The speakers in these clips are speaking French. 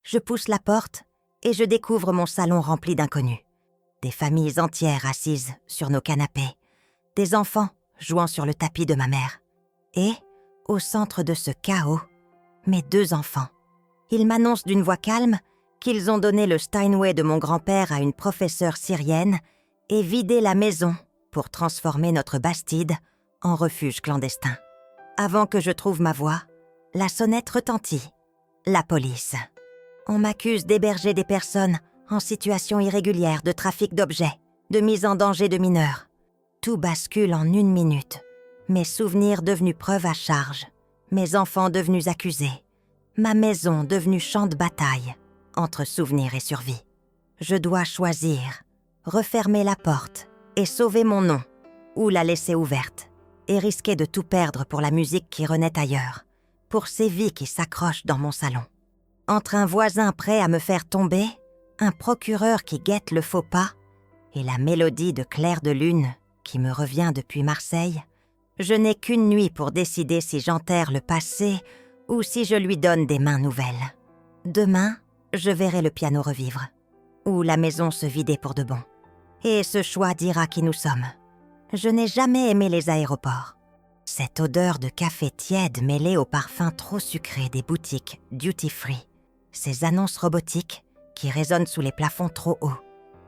Je pousse la porte et je découvre mon salon rempli d'inconnus. Des familles entières assises sur nos canapés, des enfants jouant sur le tapis de ma mère. Et, au centre de ce chaos, mes 2 enfants. Ils m'annoncent d'une voix calme qu'ils ont donné le Steinway de mon grand-père à une professeure syrienne et vidé la maison pour transformer notre Bastide en refuge clandestin. Avant que je trouve ma voix, la sonnette retentit. La police. On m'accuse d'héberger des personnes en situation irrégulière de trafic d'objets, de mise en danger de mineurs. Tout bascule en 1 minute. Mes souvenirs devenus preuve à charge, mes enfants devenus accusés, ma maison devenue champ de bataille, entre souvenirs et survie. Je dois choisir, refermer la porte et sauver mon nom, ou la laisser ouverte, et risquer de tout perdre pour la musique qui renaît ailleurs, pour ces vies qui s'accrochent dans mon salon. Entre un voisin prêt à me faire tomber, un procureur qui guette le faux pas, et la mélodie de Clair de Lune qui me revient depuis Marseille, je n'ai qu'une nuit pour décider si j'enterre le passé ou si je lui donne des mains nouvelles. Demain, je verrai le piano revivre, ou la maison se vider pour de bon. Et ce choix dira qui nous sommes. Je n'ai jamais aimé les aéroports. Cette odeur de café tiède mêlée au parfum trop sucré des boutiques duty-free, ces annonces robotiques qui résonnent sous les plafonds trop hauts,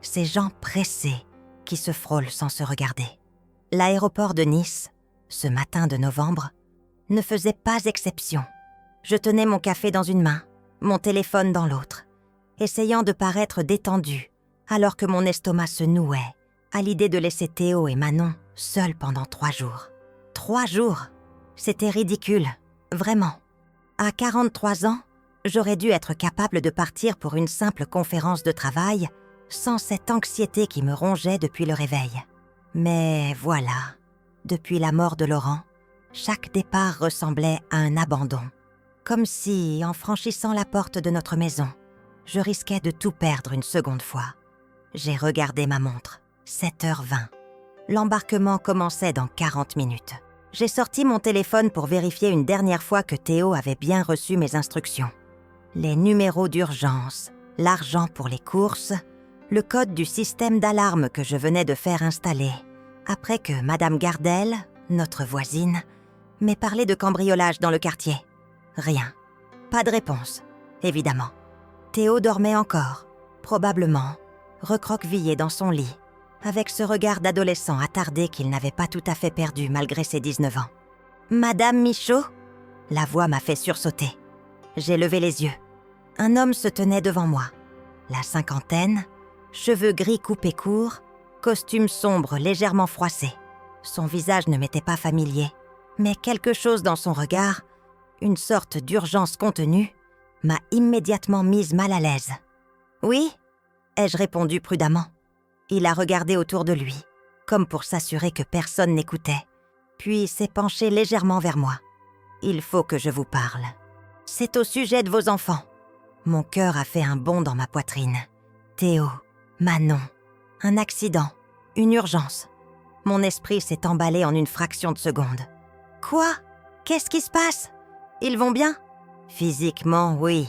ces gens pressés qui se frôlent sans se regarder. L'aéroport de Nice, ce matin de novembre, ne faisait pas exception. Je tenais mon café dans une main, mon téléphone dans l'autre, essayant de paraître détendue, alors que mon estomac se nouait à l'idée de laisser Théo et Manon seuls pendant 3 jours. 3 jours, c'était ridicule, vraiment. À 43 ans, j'aurais dû être capable de partir pour une simple conférence de travail sans cette anxiété qui me rongeait depuis le réveil. Mais voilà, depuis la mort de Laurent, chaque départ ressemblait à un abandon. Comme si, en franchissant la porte de notre maison, je risquais de tout perdre une seconde fois. J'ai regardé ma montre, 7h20. L'embarquement commençait dans 40 minutes. J'ai sorti mon téléphone pour vérifier une dernière fois que Théo avait bien reçu mes instructions. Les numéros d'urgence, l'argent pour les courses, le code du système d'alarme que je venais de faire installer, après que Madame Gardel, notre voisine, m'ait parlé de cambriolage dans le quartier. Rien. Pas de réponse, évidemment. Théo dormait encore, probablement, recroquevillé dans son lit, avec ce regard d'adolescent attardé qu'il n'avait pas tout à fait perdu malgré ses 19 ans. « Madame Michaud ?» La voix m'a fait sursauter. J'ai levé les yeux. Un homme se tenait devant moi. La cinquantaine, cheveux gris coupés courts, costume sombre légèrement froissé. Son visage ne m'était pas familier, mais quelque chose dans son regard, une sorte d'urgence contenue, m'a immédiatement mise mal à l'aise. « Oui ?» ai-je répondu prudemment. Il a regardé autour de lui, comme pour s'assurer que personne n'écoutait, puis s'est penché légèrement vers moi. « Il faut que je vous parle. C'est au sujet de vos enfants. » Mon cœur a fait un bond dans ma poitrine. Théo, Manon, un accident, une urgence. Mon esprit s'est emballé en une fraction de seconde. « Quoi ? Qu'est-ce qui se passe ? Ils vont bien ? » « Physiquement, oui, »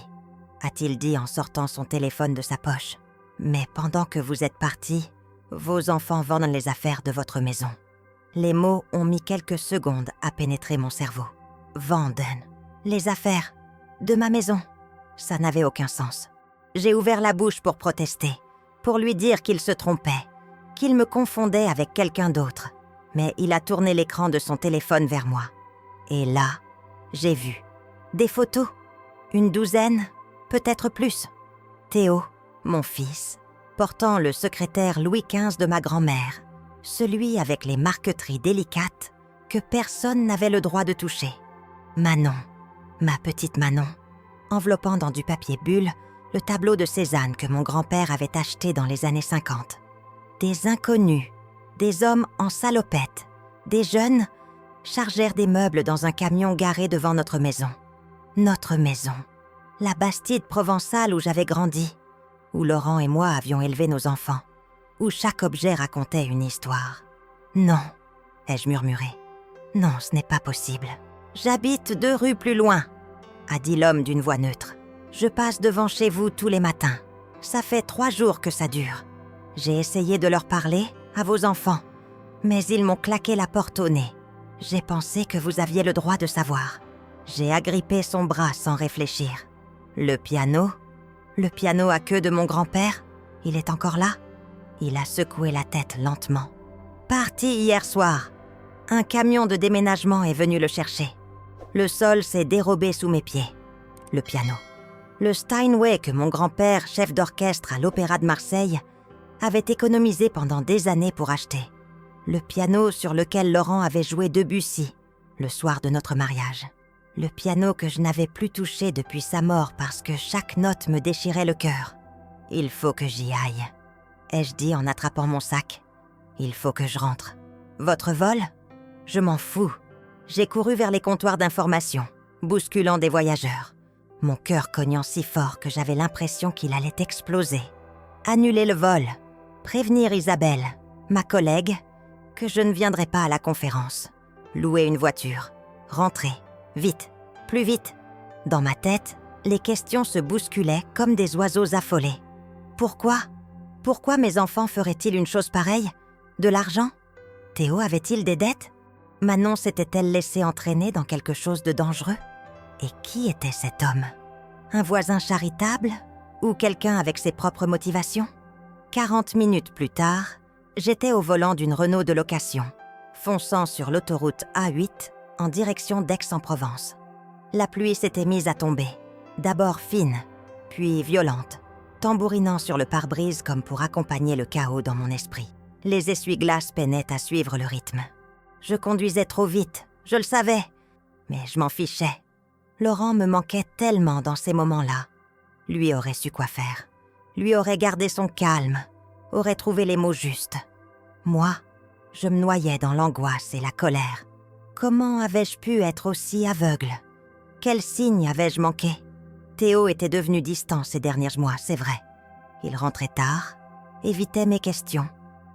a-t-il dit en sortant son téléphone de sa poche. « Mais pendant que vous êtes partis, vos enfants vendent les affaires de votre maison. » Les mots ont mis quelques secondes à pénétrer mon cerveau. « Vendent. Les affaires de ma maison. » Ça n'avait aucun sens. J'ai ouvert la bouche pour protester, pour lui dire qu'il se trompait, qu'il me confondait avec quelqu'un d'autre. Mais il a tourné l'écran de son téléphone vers moi. Et là, j'ai vu des photos, une douzaine, peut-être plus. Théo, mon fils, portant le secrétaire Louis XV de ma grand-mère, celui avec les marqueteries délicates que personne n'avait le droit de toucher. Manon, ma petite Manon, enveloppant dans du papier bulle le tableau de Cézanne que mon grand-père avait acheté dans les années 50. Des inconnus, des hommes en salopette, des jeunes chargèrent des meubles dans un camion garé devant notre maison. Notre maison, la Bastide provençale où j'avais grandi, où Laurent et moi avions élevé nos enfants, où chaque objet racontait une histoire. « Non », ai-je murmuré. « Non, ce n'est pas possible. J'habite 2 rues plus loin », a dit l'homme d'une voix neutre. Je passe devant chez vous tous les matins. Ça fait 3 jours que ça dure. J'ai essayé de leur parler, à vos enfants, mais ils m'ont claqué la porte au nez. J'ai pensé que vous aviez le droit de savoir. J'ai agrippé son bras sans réfléchir. Le piano à queue de mon grand-père, il est encore là? Il a secoué la tête lentement. Parti hier soir. Un camion de déménagement est venu le chercher. Le sol s'est dérobé sous mes pieds. Le piano. Le Steinway que mon grand-père, chef d'orchestre à l'Opéra de Marseille, avait économisé pendant des années pour acheter. Le piano sur lequel Laurent avait joué Debussy, le soir de notre mariage. Le piano que je n'avais plus touché depuis sa mort parce que chaque note me déchirait le cœur. Il faut que j'y aille, ai-je dit en attrapant mon sac. Il faut que je rentre. Votre vol? Je m'en fous. J'ai couru vers les comptoirs d'information, bousculant des voyageurs. Mon cœur cognant si fort que j'avais l'impression qu'il allait exploser. Annuler le vol, prévenir Isabelle, ma collègue, que je ne viendrai pas à la conférence. Louer une voiture, rentrer, vite, plus vite. Dans ma tête, les questions se bousculaient comme des oiseaux affolés. Pourquoi? Pourquoi mes enfants feraient-ils une chose pareille? De l'argent? Théo avait-il des dettes? Manon s'était-elle laissée entraîner dans quelque chose de dangereux? Et qui était cet homme? Un voisin charitable? Ou quelqu'un avec ses propres motivations? 40 minutes plus tard, j'étais au volant d'une Renault de location, fonçant sur l'autoroute A8 en direction d'Aix-en-Provence. La pluie s'était mise à tomber, d'abord fine, puis violente, tambourinant sur le pare-brise comme pour accompagner le chaos dans mon esprit. Les essuie-glaces peinaient à suivre le rythme. Je conduisais trop vite, je le savais, mais je m'en fichais. Laurent me manquait tellement dans ces moments-là. Lui aurait su quoi faire. Lui aurait gardé son calme, aurait trouvé les mots justes. Moi, je me noyais dans l'angoisse et la colère. Comment avais-je pu être aussi aveugle? Quel signe avais-je manqué? Théo était devenu distant ces derniers mois, c'est vrai. Il rentrait tard, évitait mes questions,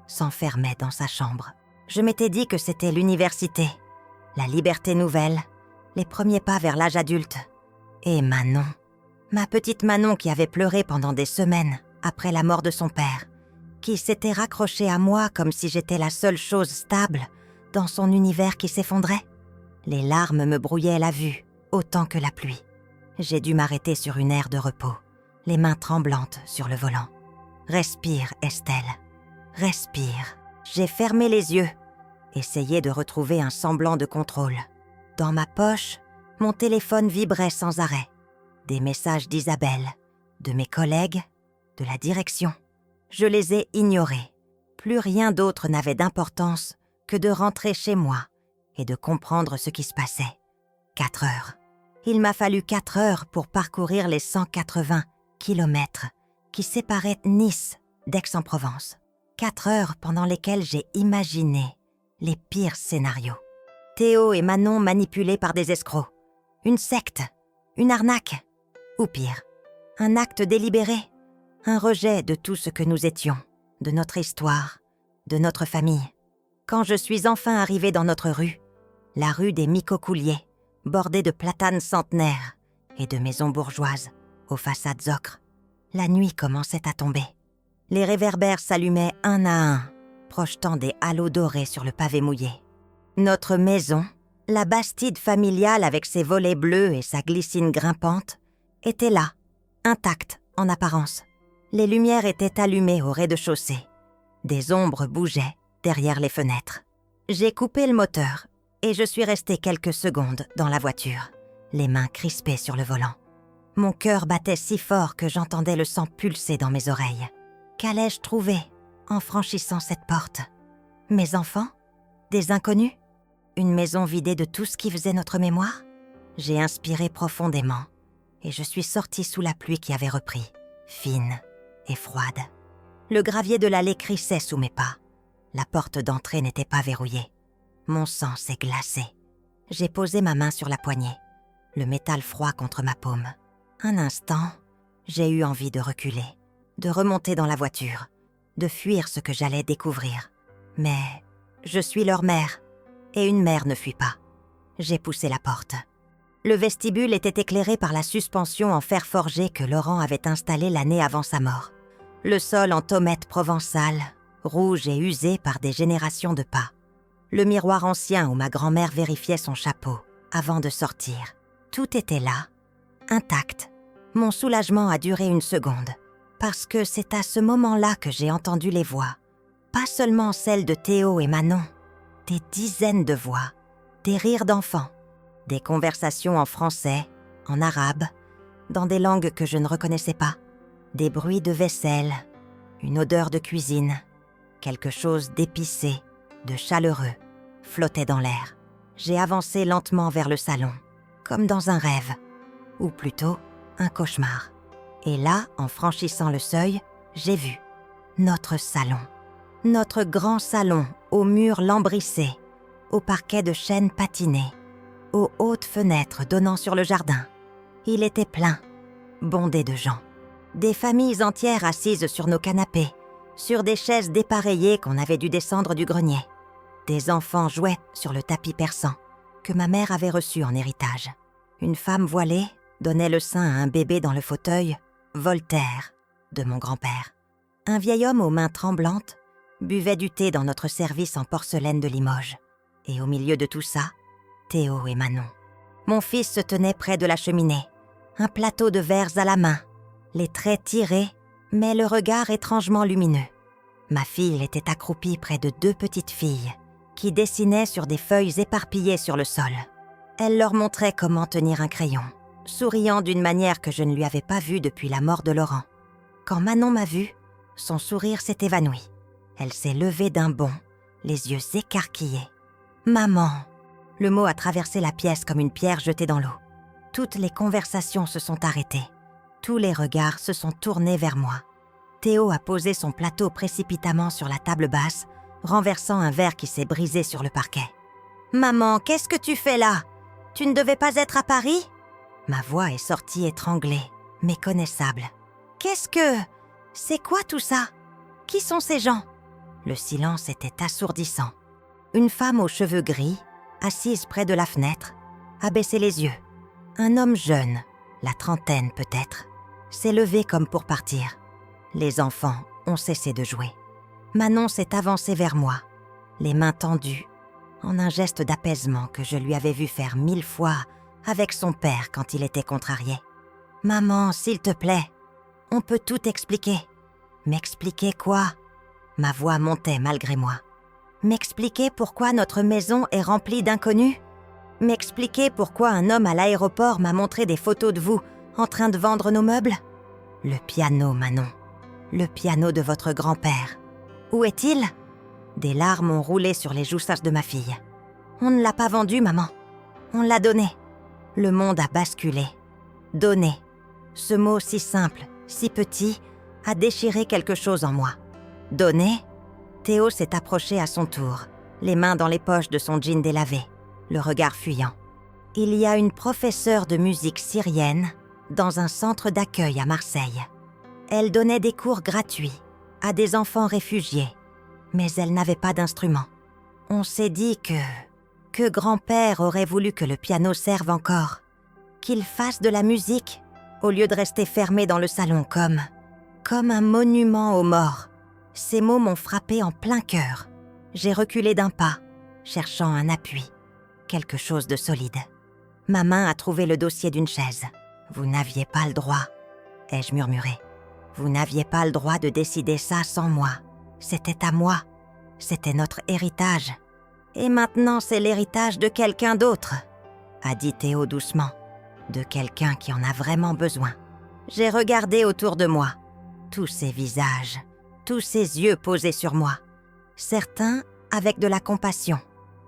s'enfermait dans sa chambre. Je m'étais dit que c'était l'université, la liberté nouvelle, les premiers pas vers l'âge adulte. Et Manon, ma petite Manon qui avait pleuré pendant des semaines après la mort de son père, qui s'était raccrochée à moi comme si j'étais la seule chose stable dans son univers qui s'effondrait. Les larmes me brouillaient la vue, autant que la pluie. J'ai dû m'arrêter sur une aire de repos, les mains tremblantes sur le volant. Respire, Estelle. Respire. J'ai fermé les yeux, essayé de retrouver un semblant de contrôle. Dans ma poche, mon téléphone vibrait sans arrêt. Des messages d'Isabelle, de mes collègues, de la direction. Je les ai ignorés. Plus rien d'autre n'avait d'importance que de rentrer chez moi et de comprendre ce qui se passait. 4 heures. Il m'a fallu 4 heures pour parcourir les 180 kilomètres qui séparaient Nice d'Aix-en-Provence. 4 heures pendant lesquelles j'ai imaginé les pires scénarios. Théo et Manon manipulés par des escrocs. Une secte, une arnaque, ou pire, un acte délibéré, un rejet de tout ce que nous étions, de notre histoire, de notre famille. Quand je suis enfin arrivée dans notre rue, la rue des Micocouliers, bordée de platanes centenaires et de maisons bourgeoises aux façades ocre, la nuit commençait à tomber. Les réverbères s'allumaient un à un, projetant des halos dorés sur le pavé mouillé. Notre maison, la bastide familiale avec ses volets bleus et sa glycine grimpante, était là, intacte en apparence. Les lumières étaient allumées au rez-de-chaussée. Des ombres bougeaient derrière les fenêtres. J'ai coupé le moteur et je suis restée quelques secondes dans la voiture, les mains crispées sur le volant. Mon cœur battait si fort que j'entendais le sang pulser dans mes oreilles. Qu'allais-je trouver en franchissant cette porte? Mes enfants? Des inconnus? Une maison vidée de tout ce qui faisait notre mémoire? J'ai inspiré profondément et je suis sortie sous la pluie qui avait repris, fine et froide. Le gravier de l'allée crissait sous mes pas. La porte d'entrée n'était pas verrouillée. Mon sang s'est glacé. J'ai posé ma main sur la poignée, le métal froid contre ma paume. Un instant, j'ai eu envie de reculer, de remonter dans la voiture, de fuir ce que j'allais découvrir. Mais je suis leur mère, et une mère ne fuit pas. J'ai poussé la porte. Le vestibule était éclairé par la suspension en fer forgé que Laurent avait installée l'année avant sa mort. Le sol en tomates provençales, rouge et usé par des générations de pas. Le miroir ancien où ma grand-mère vérifiait son chapeau avant de sortir. Tout était là, intact. Mon soulagement a duré une seconde, parce que c'est à ce moment-là que j'ai entendu les voix. Pas seulement celles de Théo et Manon, des dizaines de voix, des rires d'enfants, des conversations en français, en arabe, dans des langues que je ne reconnaissais pas, des bruits de vaisselle, une odeur de cuisine, quelque chose d'épicé, de chaleureux, flottait dans l'air. J'ai avancé lentement vers le salon, comme dans un rêve, ou plutôt un cauchemar. Et là, en franchissant le seuil, j'ai vu notre salon. Notre grand salon aux murs lambrissés, au parquet de chêne patiné, aux hautes fenêtres donnant sur le jardin. Il était plein, bondé de gens. Des familles entières assises sur nos canapés, sur des chaises dépareillées qu'on avait dû descendre du grenier. Des enfants jouaient sur le tapis persan que ma mère avait reçu en héritage. Une femme voilée donnait le sein à un bébé dans le fauteuil Voltaire de mon grand-père. Un vieil homme aux mains tremblantes buvait du thé dans notre service en porcelaine de Limoges. Et au milieu de tout ça, Théo et Manon. Mon fils se tenait près de la cheminée, un plateau de verres à la main, les traits tirés, mais le regard étrangement lumineux. Ma fille était accroupie près de 2 petites filles qui dessinaient sur des feuilles éparpillées sur le sol. Elle leur montrait comment tenir un crayon, souriant d'une manière que je ne lui avais pas vue depuis la mort de Laurent. Quand Manon m'a vue, son sourire s'est évanoui. Elle s'est levée d'un bond, les yeux écarquillés. « Maman !» Le mot a traversé la pièce comme une pierre jetée dans l'eau. Toutes les conversations se sont arrêtées. Tous les regards se sont tournés vers moi. Théo a posé son plateau précipitamment sur la table basse, renversant un verre qui s'est brisé sur le parquet. « Maman, qu'est-ce que tu fais là? Tu ne devais pas être à Paris ?» Ma voix est sortie étranglée, méconnaissable. « Qu'est-ce que... C'est quoi tout ça? Qui sont ces gens ?» Le silence était assourdissant. Une femme aux cheveux gris, assise près de la fenêtre, a baissé les yeux. Un homme jeune, la trentaine peut-être, s'est levé comme pour partir. Les enfants ont cessé de jouer. Manon s'est avancée vers moi, les mains tendues, en un geste d'apaisement que je lui avais vu faire 1000 fois avec son père quand il était contrarié. « Maman, s'il te plaît, on peut tout expliquer. » « M'expliquer quoi ?» Ma voix montait malgré moi. « M'expliquer pourquoi notre maison est remplie d'inconnus ? M'expliquer pourquoi un homme à l'aéroport m'a montré des photos de vous en train de vendre nos meubles ? Le piano, Manon. Le piano de votre grand-père. Où est-il ? » Des larmes ont roulé sur les joues sèches de ma fille. « On ne l'a pas vendu, maman. On l'a donné. » Le monde a basculé. Donner. Ce mot si simple, si petit, a déchiré quelque chose en moi. Donner ? Théo s'est approché à son tour, les mains dans les poches de son jean délavé, le regard fuyant. Il y a une professeure de musique syrienne dans un centre d'accueil à Marseille. Elle donnait des cours gratuits à des enfants réfugiés, mais elle n'avait pas d'instrument. On s'est dit que grand-père aurait voulu que le piano serve encore, qu'il fasse de la musique au lieu de rester fermé dans le salon comme un monument aux morts. Ces mots m'ont frappé en plein cœur. J'ai reculé d'un pas, cherchant un appui, quelque chose de solide. Ma main a trouvé le dossier d'une chaise. « Vous n'aviez pas le droit, » ai-je murmuré. « Vous n'aviez pas le droit de décider ça sans moi. C'était à moi. C'était notre héritage. Et maintenant, c'est l'héritage de quelqu'un d'autre, » a dit Théo doucement. « De quelqu'un qui en a vraiment besoin. » J'ai regardé autour de moi. Tous ces visages, tous ces yeux posés sur moi. Certains avec de la compassion,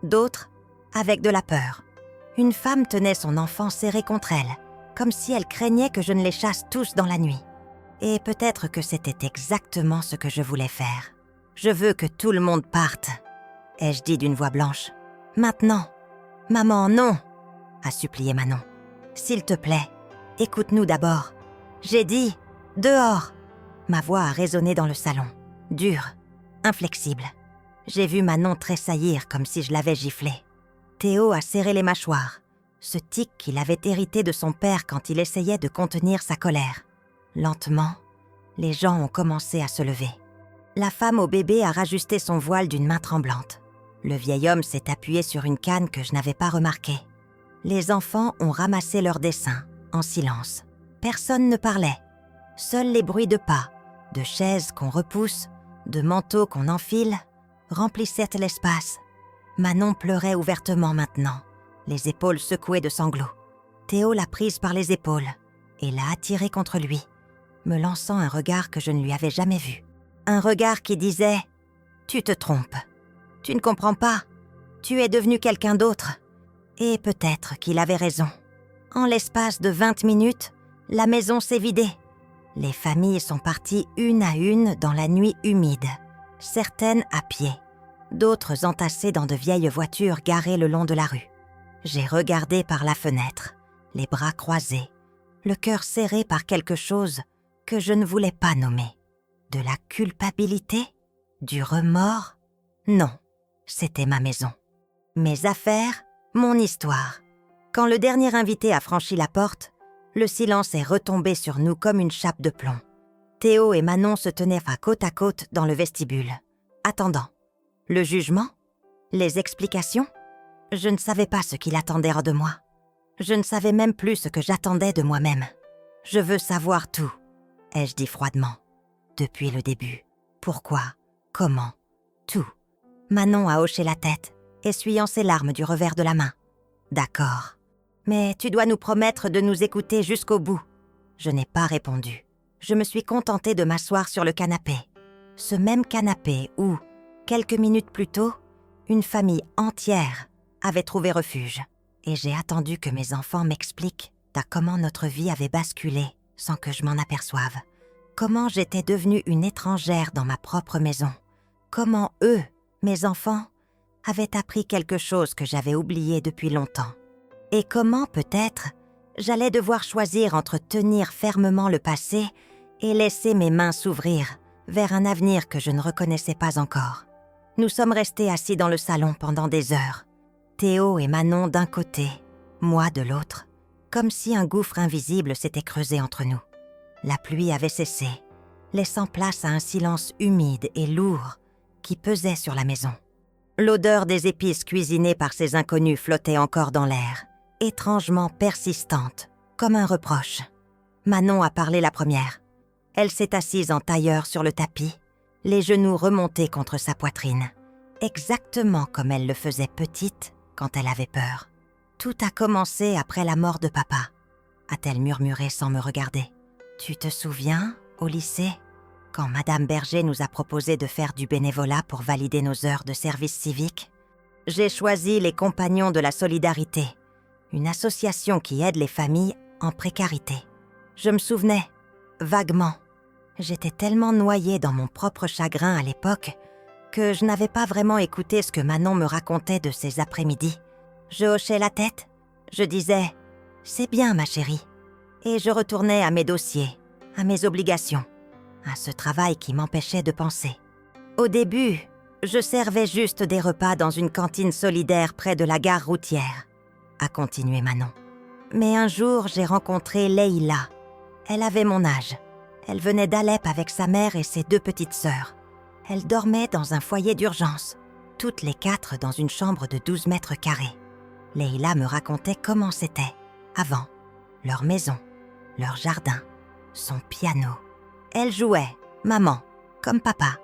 d'autres avec de la peur. Une femme tenait son enfant serré contre elle, comme si elle craignait que je ne les chasse tous dans la nuit. Et peut-être que c'était exactement ce que je voulais faire. « Je veux que tout le monde parte », ai-je dit d'une voix blanche. « Maintenant. »« Maman, non !» a supplié Manon. « S'il te plaît, écoute-nous d'abord. J'ai dit « dehors !» Ma voix a résonné dans le salon, dure, inflexible. J'ai vu Manon tressaillir comme si je l'avais giflée. Théo a serré les mâchoires, ce tic qu'il avait hérité de son père quand il essayait de contenir sa colère. Lentement, les gens ont commencé à se lever. La femme au bébé a rajusté son voile d'une main tremblante. Le vieil homme s'est appuyé sur une canne que je n'avais pas remarquée. Les enfants ont ramassé leurs dessins, en silence. Personne ne parlait. Seuls les bruits de pas, de chaises qu'on repousse, de manteaux qu'on enfile, remplissaient l'espace. Manon pleurait ouvertement maintenant, les épaules secouées de sanglots. Théo l'a prise par les épaules et l'a attirée contre lui, me lançant un regard que je ne lui avais jamais vu. Un regard qui disait « Tu te trompes. Tu ne comprends pas. Tu es devenu quelqu'un d'autre. » Et peut-être qu'il avait raison. En l'espace de 20 minutes, la maison s'est vidée. Les familles sont parties une à une dans la nuit humide, certaines à pied, d'autres entassées dans de vieilles voitures garées le long de la rue. J'ai regardé par la fenêtre, les bras croisés, le cœur serré par quelque chose que je ne voulais pas nommer. De la culpabilité? Du remords? Non, c'était ma maison. Mes affaires, mon histoire. Quand le dernier invité a franchi la porte, le silence est retombé sur nous comme une chape de plomb. Théo et Manon se tenaient côte à côte dans le vestibule, attendant. Le jugement? Les explications? Je ne savais pas ce qu'il attendait de moi. Je ne savais même plus ce que j'attendais de moi-même. Je veux savoir tout, ai-je dit froidement. Depuis le début. Pourquoi? Comment? Tout. Manon a hoché la tête, essuyant ses larmes du revers de la main. D'accord. Mais tu dois nous promettre de nous écouter jusqu'au bout. Je n'ai pas répondu. Je me suis contentée de m'asseoir sur le canapé. Ce même canapé où, quelques minutes plus tôt, une famille entière avait trouvé refuge. Et j'ai attendu que mes enfants m'expliquent comment notre vie avait basculé sans que je m'en aperçoive. Comment j'étais devenue une étrangère dans ma propre maison. Comment eux, mes enfants, avaient appris quelque chose que j'avais oublié depuis longtemps. Et comment, peut-être, j'allais devoir choisir entre tenir fermement le passé et laisser mes mains s'ouvrir vers un avenir que je ne reconnaissais pas encore. Nous sommes restés assis dans le salon pendant des heures. Théo et Manon d'un côté, moi de l'autre, comme si un gouffre invisible s'était creusé entre nous. La pluie avait cessé, laissant place à un silence humide et lourd qui pesait sur la maison. L'odeur des épices cuisinées par ces inconnus flottait encore dans l'air, étrangement persistante, comme un reproche. Manon a parlé la première. Elle s'est assise en tailleur sur le tapis, les genoux remontés contre sa poitrine, exactement comme elle le faisait petite quand elle avait peur. Tout a commencé après la mort de papa, a-t-elle murmuré sans me regarder. Tu te souviens, au lycée, quand Madame Berger nous a proposé de faire du bénévolat pour valider nos heures de service civique? J'ai choisi les Compagnons de la Solidarité, une association qui aide les familles en précarité. Je me souvenais, vaguement. J'étais tellement noyée dans mon propre chagrin à l'époque que je n'avais pas vraiment écouté ce que Manon me racontait de ces après-midi. Je hochais la tête, je disais « C'est bien, ma chérie », et je retournais à mes dossiers, à mes obligations, à ce travail qui m'empêchait de penser. Au début, je servais juste des repas dans une cantine solidaire près de la gare routière, a continué Manon. Mais un jour, j'ai rencontré Leïla. Elle avait mon âge. Elle venait d'Alep avec sa mère et ses 2 petites sœurs. Elle dormait dans un foyer d'urgence, toutes les 4 dans une chambre de 12 mètres carrés. Leïla me racontait comment c'était, avant, leur maison, leur jardin, son piano. Elle jouait, maman, comme papa.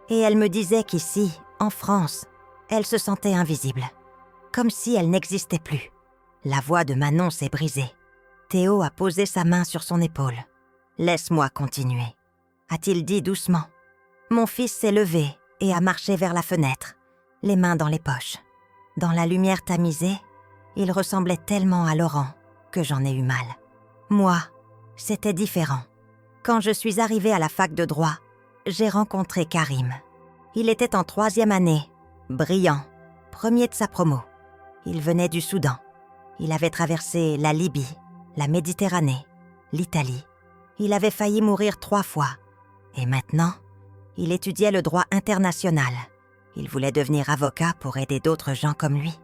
Et elle me disait qu'ici, en France, elle se sentait invisible, comme si elle n'existait plus. La voix de Manon s'est brisée. Théo a posé sa main sur son épaule. « Laisse-moi continuer », a-t-il dit doucement. Mon fils s'est levé et a marché vers la fenêtre, les mains dans les poches. Dans la lumière tamisée, il ressemblait tellement à Laurent que j'en ai eu mal. Moi, c'était différent. Quand je suis arrivée à la fac de droit, j'ai rencontré Karim. Il était en 3e année, brillant, premier de sa promo. Il venait du Soudan. Il avait traversé la Libye, la Méditerranée, l'Italie. Il avait failli mourir 3 fois. Et maintenant, il étudiait le droit international. Il voulait devenir avocat pour aider d'autres gens comme lui.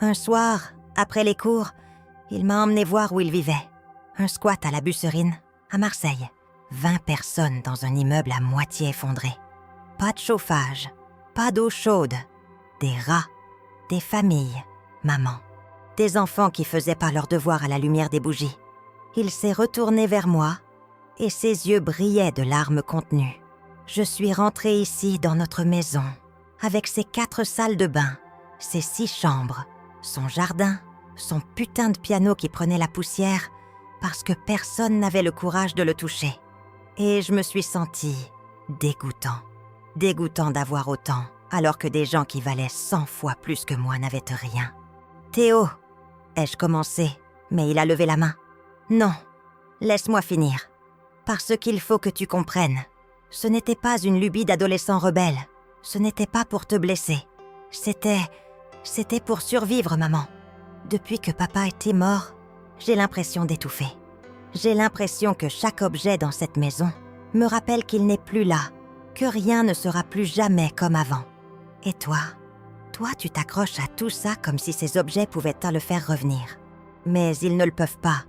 Un soir, après les cours, Il m'a emmené voir où il vivait. Un squat à la Busserine, à Marseille. 20 personnes dans un immeuble à moitié effondré. Pas de chauffage, pas d'eau chaude. Des rats, des familles, maman. Des enfants qui faisaient pas leur devoir à la lumière des bougies. Il s'est retourné vers moi et ses yeux brillaient de larmes contenues. Je suis rentrée ici dans notre maison, avec ses 4 salles de bain, ses 6 chambres, son jardin, son putain de piano qui prenait la poussière parce que personne n'avait le courage de le toucher. Et je me suis sentie dégoûtant. Dégoûtant d'avoir autant, alors que des gens qui valaient 100 fois plus que moi n'avaient rien. « Théo !» ai-je commencé, mais il a levé la main. « Non, laisse-moi finir. Parce qu'il faut que tu comprennes. Ce n'était pas une lubie d'adolescent rebelle. Ce n'était pas pour te blesser. C'était pour survivre, maman. Depuis que papa était mort, j'ai l'impression d'étouffer. J'ai l'impression que chaque objet dans cette maison me rappelle qu'il n'est plus là, que rien ne sera plus jamais comme avant. Et toi, tu t'accroches à tout ça comme si ces objets pouvaient te le faire revenir. Mais ils ne le peuvent pas.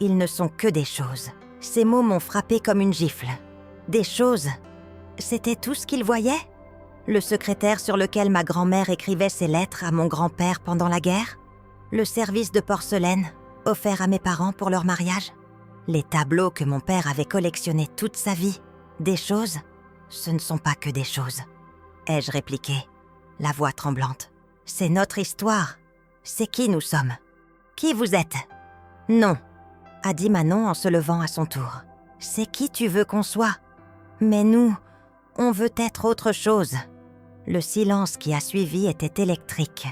Ils ne sont que des choses. Ces mots m'ont frappé comme une gifle. Des choses. C'était tout ce qu'ils voyaient ? Le secrétaire sur lequel ma grand-mère écrivait ses lettres à mon grand-père pendant la guerre ? Le service de porcelaine offert à mes parents pour leur mariage ? Les tableaux que mon père avait collectionnés toute sa vie ? Des choses ? Ce ne sont pas que des choses. Ai-je répliqué, la voix tremblante. C'est notre histoire. C'est qui nous sommes. Qui vous êtes ? Non, a dit Manon en se levant à son tour. C'est qui tu veux qu'on soit ? Mais nous, on veut être autre chose. Le silence qui a suivi était électrique.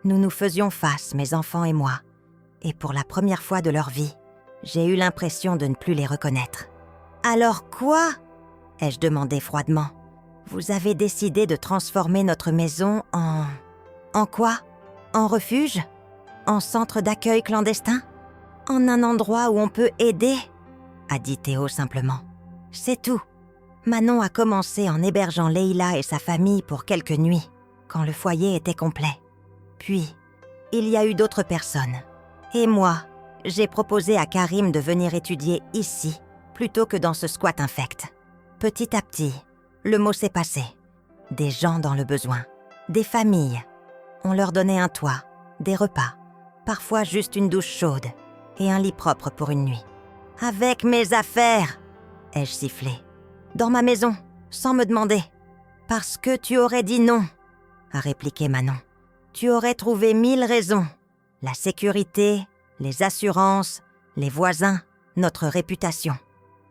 Nous nous faisions face, mes enfants et moi. Et pour la première fois de leur vie, j'ai eu l'impression de ne plus les reconnaître. « Alors quoi ?» ai-je demandé froidement. « Vous avez décidé de transformer notre maison en... » « En quoi ? En refuge ? En centre d'accueil clandestin ? En un endroit où on peut aider ?» a dit Théo simplement. « C'est tout. » Manon a commencé en hébergeant Leïla et sa famille pour quelques nuits, quand le foyer était complet. Puis, il y a eu d'autres personnes. Et moi, j'ai proposé à Karim de venir étudier ici, plutôt que dans ce squat infect. Petit à petit, le mot s'est passé. Des gens dans le besoin, des familles. On leur donnait un toit, des repas, parfois juste une douche chaude et un lit propre pour une nuit. « Avec mes affaires !» ai-je sifflé. « Dans ma maison, sans me demander. »« Parce que tu aurais dit non !» a répliqué Manon. « Tu aurais trouvé 1000 raisons. La sécurité, les assurances, les voisins, notre réputation.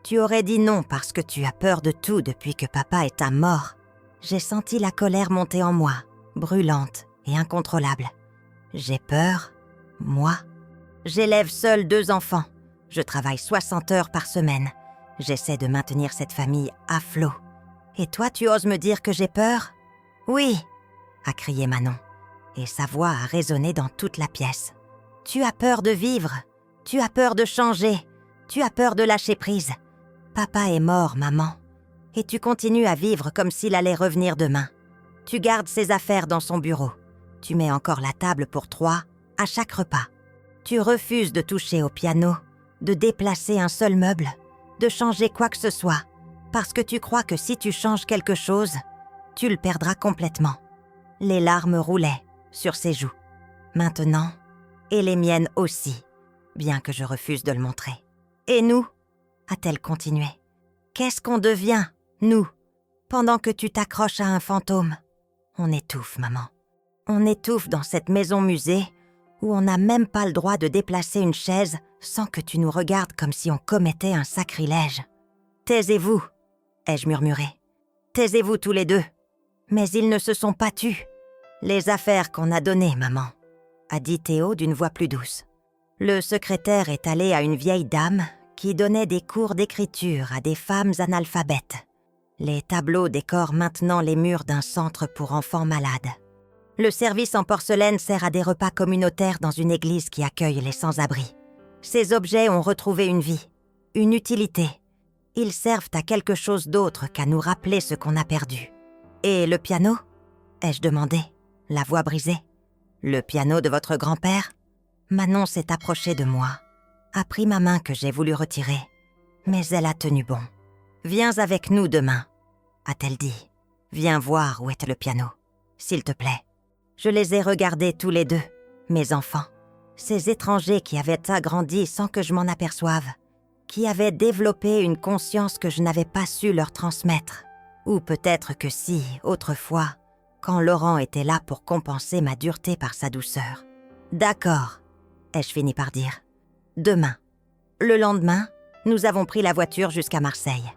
Tu aurais dit non parce que tu as peur de tout depuis que papa est à mort. » J'ai senti la colère monter en moi, brûlante et incontrôlable. J'ai peur, moi. J'élève seule 2 enfants. Je travaille 60 heures par semaine. J'essaie de maintenir cette famille à flot. Et toi, tu oses me dire que j'ai peur ? Oui, a crié Manon. Et sa voix a résonné dans toute la pièce. Tu as peur de vivre. Tu as peur de changer. Tu as peur de lâcher prise. Papa est mort, maman. Et tu continues à vivre comme s'il allait revenir demain. Tu gardes ses affaires dans son bureau. Tu mets encore la table pour 3 à chaque repas. Tu refuses de toucher au piano, de déplacer un seul meuble, de changer quoi que ce soit, parce que tu crois que si tu changes quelque chose, tu le perdras complètement. Les larmes roulaient sur ses joues. Maintenant, et les miennes aussi, bien que je refuse de le montrer. Et nous, a-t-elle continué, qu'est-ce qu'on devient, nous, pendant que tu t'accroches à un fantôme ? On étouffe, maman. On étouffe dans cette maison-musée où on n'a même pas le droit de déplacer une chaise sans que tu nous regardes comme si on commettait un sacrilège. « Taisez-vous » ai-je murmuré. « Taisez-vous tous les deux. » Mais ils ne se sont pas tus. « Les affaires qu'on a données, maman » a dit Théo d'une voix plus douce. Le secrétaire est allé à une vieille dame qui donnait des cours d'écriture à des femmes analphabètes. Les tableaux décorent maintenant les murs d'un centre pour enfants malades. Le service en porcelaine sert à des repas communautaires dans une église qui accueille les sans-abri. Ces objets ont retrouvé une vie, une utilité. Ils servent à quelque chose d'autre qu'à nous rappeler ce qu'on a perdu. « Et le piano ?» ai-je demandé, la voix brisée. « Le piano de votre grand-père ?» Manon s'est approchée de moi, a pris ma main que j'ai voulu retirer, mais elle a tenu bon. « Viens avec nous demain », a-t-elle dit. « Viens voir où est le piano, s'il te plaît. » Je les ai regardés tous les deux, mes enfants, ces étrangers qui avaient agrandi sans que je m'en aperçoive, qui avaient développé une conscience que je n'avais pas su leur transmettre. Ou peut-être que si, autrefois, quand Laurent était là pour compenser ma dureté par sa douceur. « D'accord », ai-je fini par dire. « Demain. » Le lendemain, nous avons pris la voiture jusqu'à Marseille.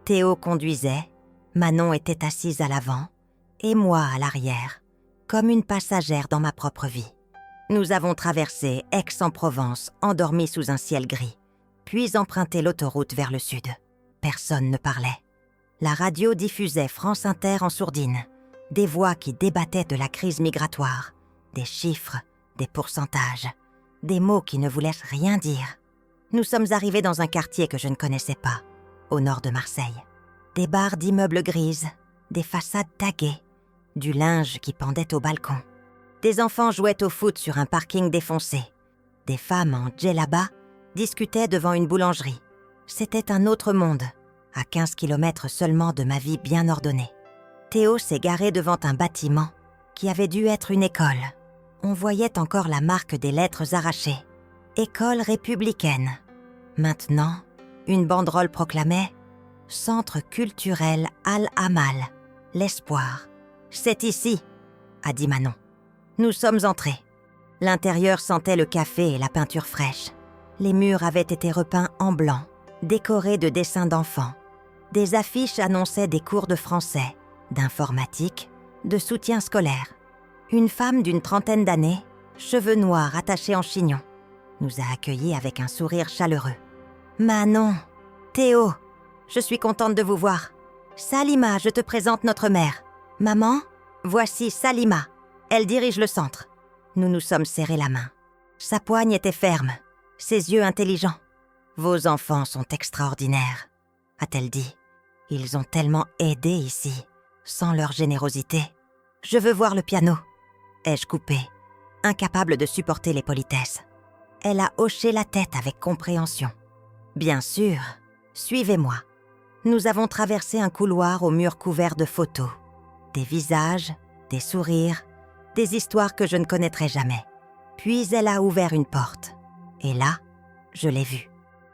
Théo conduisait, Manon était assise à l'avant, et moi à l'arrière, comme une passagère dans ma propre vie. Nous avons traversé Aix-en-Provence, endormis sous un ciel gris, puis emprunté l'autoroute vers le sud. Personne ne parlait. La radio diffusait France Inter en sourdine, des voix qui débattaient de la crise migratoire, des chiffres, des pourcentages, des mots qui ne voulaient rien dire. Nous sommes arrivés dans un quartier que je ne connaissais pas, au nord de Marseille. Des barres d'immeubles grises, des façades taguées, du linge qui pendait au balcon. Des enfants jouaient au foot sur un parking défoncé. Des femmes en djellaba discutaient devant une boulangerie. C'était un autre monde, à 15 kilomètres seulement de ma vie bien ordonnée. Théo s'est garé devant un bâtiment qui avait dû être une école. On voyait encore la marque des lettres arrachées. École républicaine. Maintenant, une banderole proclamait « Centre culturel Al-Amal, l'espoir ». « C'est ici », a dit Manon. Nous sommes entrés. L'intérieur sentait le café et la peinture fraîche. Les murs avaient été repeints en blanc, décorés de dessins d'enfants. Des affiches annonçaient des cours de français, d'informatique, de soutien scolaire. Une femme d'une trentaine d'années, cheveux noirs attachés en chignon, nous a accueillis avec un sourire chaleureux. « Manon, Théo, je suis contente de vous voir. Salima, je te présente notre mère. Maman, voici Salima. Elle dirige le centre. » Nous nous sommes serrés la main. Sa poigne était ferme, ses yeux intelligents. « Vos enfants sont extraordinaires », a-t-elle dit. « Ils ont tellement aidé ici, sans leur générosité. Je veux voir le piano. » Ai-je coupé, incapable de supporter les politesses. Elle a hoché la tête avec compréhension. « Bien sûr, suivez-moi. » Nous avons traversé un couloir aux murs couverts de photos. Des visages, des sourires, des histoires que je ne connaîtrai jamais. Puis elle a ouvert une porte. Et là, je l'ai vue.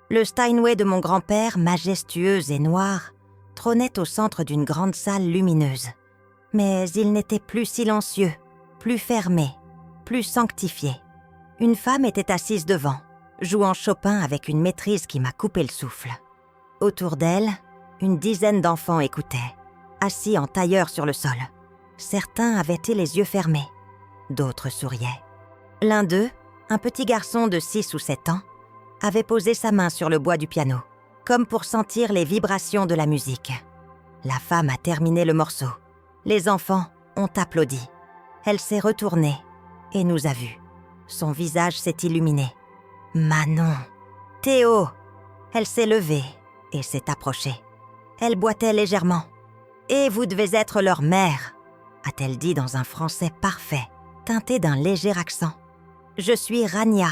Le Steinway de mon grand-père, majestueux et noir, trônait au centre d'une grande salle lumineuse. Mais il n'était plus silencieux, plus fermé, plus sanctifié. Une femme était assise devant, jouant Chopin avec une maîtrise qui m'a coupé le souffle. Autour d'elle, une dizaine d'enfants écoutaient, assis en tailleur sur le sol. Certains avaient les yeux fermés, d'autres souriaient. L'un d'eux, un petit garçon de 6 ou 7 ans, avait posé sa main sur le bois du piano, comme pour sentir les vibrations de la musique. La femme a terminé le morceau. Les enfants ont applaudi. Elle s'est retournée et nous a vus. Son visage s'est illuminé. « Manon, Théo !» Elle s'est levée et s'est approchée. Elle boitait légèrement. « Et vous devez être leur mère !» a-t-elle dit dans un français parfait, teinté d'un léger accent. « Je suis Rania.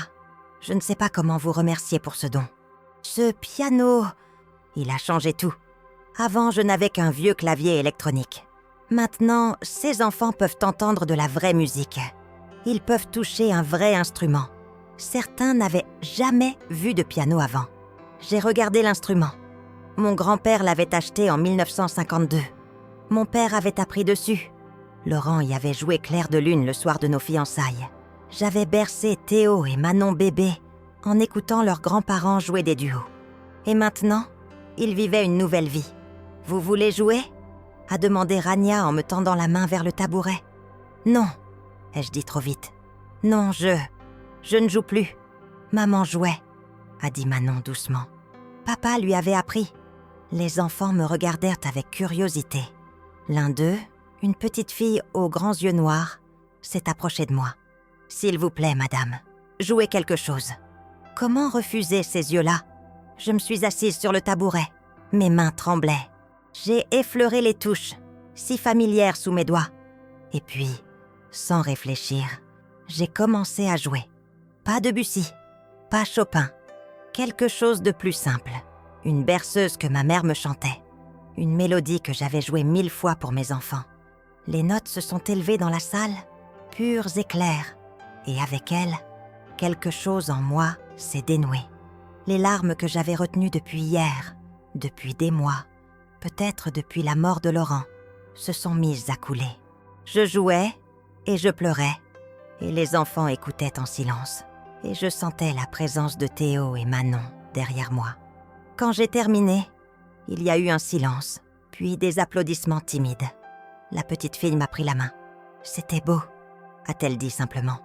Je ne sais pas comment vous remercier pour ce don. Ce piano, il a changé tout. Avant, je n'avais qu'un vieux clavier électronique. Maintenant, ces enfants peuvent entendre de la vraie musique. Ils peuvent toucher un vrai instrument. Certains n'avaient jamais vu de piano avant. J'ai regardé l'instrument. Mon grand-père l'avait acheté en 1952. Mon père avait appris dessus. Laurent y avait joué clair de lune le soir de nos fiançailles. J'avais bercé Théo et Manon bébé en écoutant leurs grands-parents jouer des duos. Et maintenant, ils vivaient une nouvelle vie. « Vous voulez jouer ?» a demandé Rania en me tendant la main vers le tabouret. « Non », ai-je dit trop vite. « Non, je ne joue plus. Maman jouait », a dit Manon doucement. Papa lui avait appris. Les enfants me regardèrent avec curiosité. L'un d'eux, une petite fille aux grands yeux noirs, s'est approché de moi. « S'il vous plaît, madame, jouez quelque chose. » Comment refuser ces yeux-là? Je me suis assise sur le tabouret. Mes mains tremblaient. J'ai effleuré les touches, si familières sous mes doigts. Et puis, sans réfléchir, j'ai commencé à jouer. Pas Debussy, pas Chopin. Quelque chose de plus simple. Une berceuse que ma mère me chantait. Une mélodie que j'avais jouée 1000 fois pour mes enfants. Les notes se sont élevées dans la salle, pures et claires. Et avec elles, quelque chose en moi s'est dénoué. Les larmes que j'avais retenues depuis hier, depuis des mois, peut-être depuis la mort de Laurent, se sont mises à couler. Je jouais et je pleurais, et les enfants écoutaient en silence. Et je sentais la présence de Théo et Manon derrière moi. Quand j'ai terminé, il y a eu un silence, puis des applaudissements timides. La petite fille m'a pris la main. « C'était beau », a-t-elle dit simplement.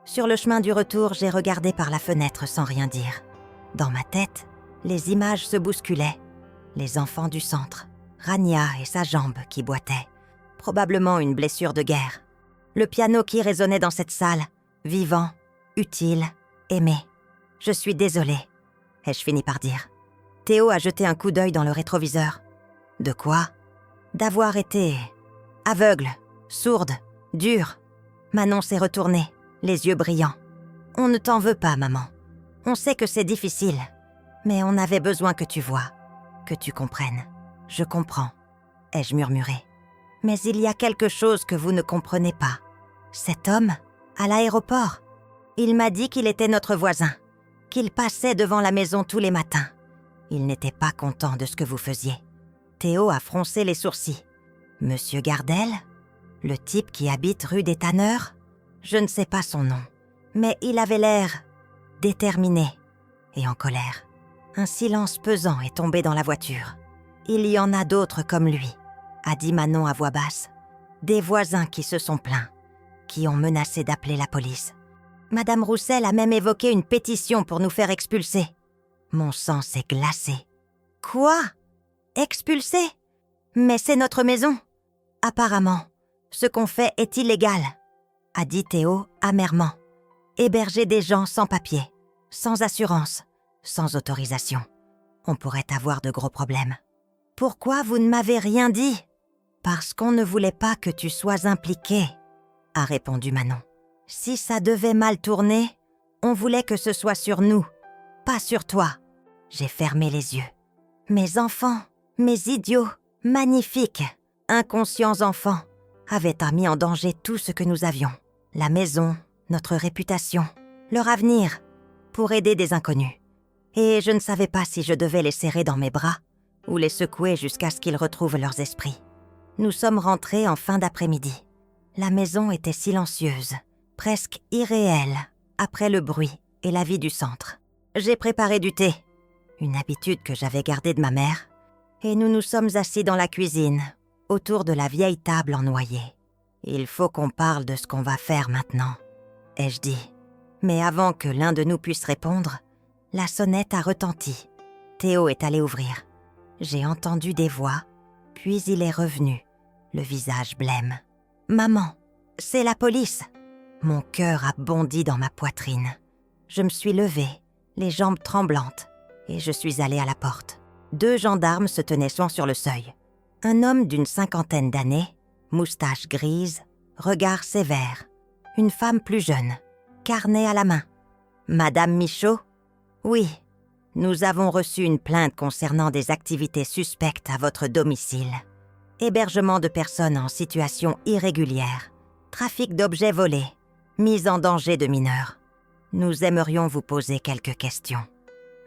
Sur le chemin du retour, j'ai regardé par la fenêtre sans rien dire. Dans ma tête, les images se bousculaient. Les enfants du centre, Rania et sa jambe qui boitait. Probablement une blessure de guerre. Le piano qui résonnait dans cette salle, vivant, utile, aimé. « Je suis désolée », ai-je fini par dire. Théo a jeté un coup d'œil dans le rétroviseur. De quoi ? D'avoir été aveugle, sourde, dure. Manon s'est retournée, les yeux brillants. « On ne t'en veut pas, maman. On sait que c'est difficile, mais on avait besoin que tu vois, que tu comprennes. Je comprends, » ai-je murmuré. Mais il y a quelque chose que vous ne comprenez pas. Cet homme, à l'aéroport, il m'a dit qu'il était notre voisin, qu'il passait devant la maison tous les matins. Il n'était pas content de ce que vous faisiez. Théo a froncé les sourcils. Monsieur Gardel ? Le type qui habite rue des Tanneurs ? Je ne sais pas son nom, mais il avait l'air déterminé et en colère. Un silence pesant est tombé dans la voiture. Il y en a d'autres comme lui, a dit Manon à voix basse. Des voisins qui se sont plaints, qui ont menacé d'appeler la police. Madame Roussel a même évoqué une pétition pour nous faire expulser. Mon sang s'est glacé. Quoi ? Expulser ? Mais c'est notre maison. Apparemment, ce qu'on fait est illégal, a dit Théo amèrement. Héberger des gens sans papier, sans assurance, sans autorisation. On pourrait avoir de gros problèmes. Pourquoi vous ne m'avez rien dit ? Parce qu'on ne voulait pas que tu sois impliqué, a répondu Manon. Si ça devait mal tourner, on voulait que ce soit sur nous, pas sur toi. J'ai fermé les yeux. Mes enfants, mes idiots, magnifiques, inconscients enfants, avaient mis en danger tout ce que nous avions. La maison, notre réputation, leur avenir, pour aider des inconnus. Et je ne savais pas si je devais les serrer dans mes bras ou les secouer jusqu'à ce qu'ils retrouvent leurs esprits. Nous sommes rentrés en fin d'après-midi. La maison était silencieuse, presque irréelle, après le bruit et la vie du centre. J'ai préparé du thé, une habitude que j'avais gardée de ma mère, et nous nous sommes assis dans la cuisine, autour de la vieille table en noyer. Il faut qu'on parle de ce qu'on va faire maintenant, ai-je dit. Mais avant que l'un de nous puisse répondre, la sonnette a retenti. Théo est allé ouvrir. J'ai entendu des voix, puis il est revenu, le visage blême. « Maman, c'est la police !» Mon cœur a bondi dans ma poitrine. Je me suis levée, les jambes tremblantes, et je suis allée à la porte. 2 gendarmes se tenaient soin sur le seuil. Un homme d'une 50aine d'années, moustache grise, regard sévère. Une femme plus jeune, carnet à la main. « Madame Michaud ? Oui, nous avons reçu une plainte concernant des activités suspectes à votre domicile. Hébergement de personnes en situation irrégulière, trafic d'objets volés, mise en danger de mineurs. Nous aimerions vous poser quelques questions. »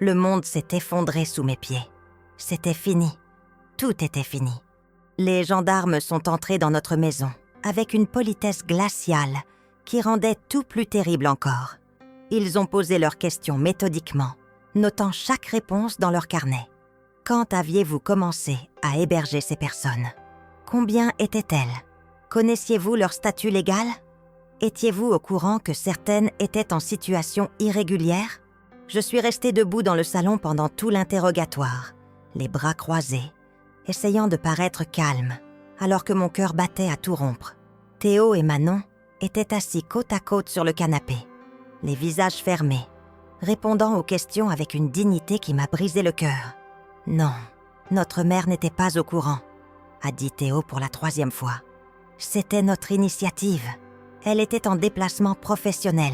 Le monde s'est effondré sous mes pieds. C'était fini. Tout était fini. Les gendarmes sont entrés dans notre maison avec une politesse glaciale qui rendait tout plus terrible encore. Ils ont posé leurs questions méthodiquement, notant chaque réponse dans leur carnet. Quand aviez-vous commencé à héberger ces personnes ? Combien étaient-elles ? Connaissiez-vous leur statut légal ? Étiez-vous au courant que certaines étaient en situation irrégulière ? Je suis restée debout dans le salon pendant tout l'interrogatoire, les bras croisés, essayant de paraître calme, alors que mon cœur battait à tout rompre. Théo et Manon étaient assis côte à côte sur le canapé, les visages fermés, répondant aux questions avec une dignité qui m'a brisé le cœur. « Non, notre mère n'était pas au courant », a dit Théo pour la 3e fois. « C'était notre initiative. Elle était en déplacement professionnel.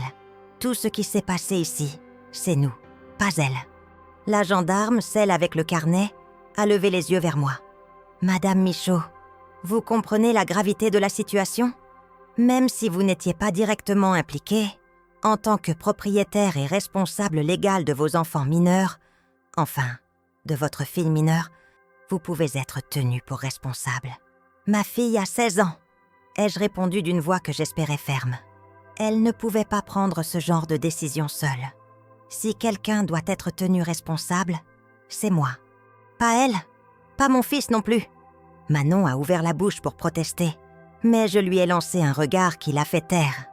Tout ce qui s'est passé ici, c'est nous, pas elle. La gendarme, celle avec le carnet, a levé les yeux vers moi. « Madame Michaud, vous comprenez la gravité de la situation ? Même si vous n'étiez pas directement impliquée, en tant que propriétaire et responsable légal de vos enfants mineurs, enfin, de votre fille mineure, vous pouvez être tenue pour responsable. Ma fille a 16 ans, ai-je répondu d'une voix que j'espérais ferme. Elle ne pouvait pas prendre ce genre de décision seule. Si quelqu'un doit être tenu responsable, c'est moi. Pas elle, pas mon fils non plus. Manon a ouvert la bouche pour protester, mais je lui ai lancé un regard qui l'a fait taire.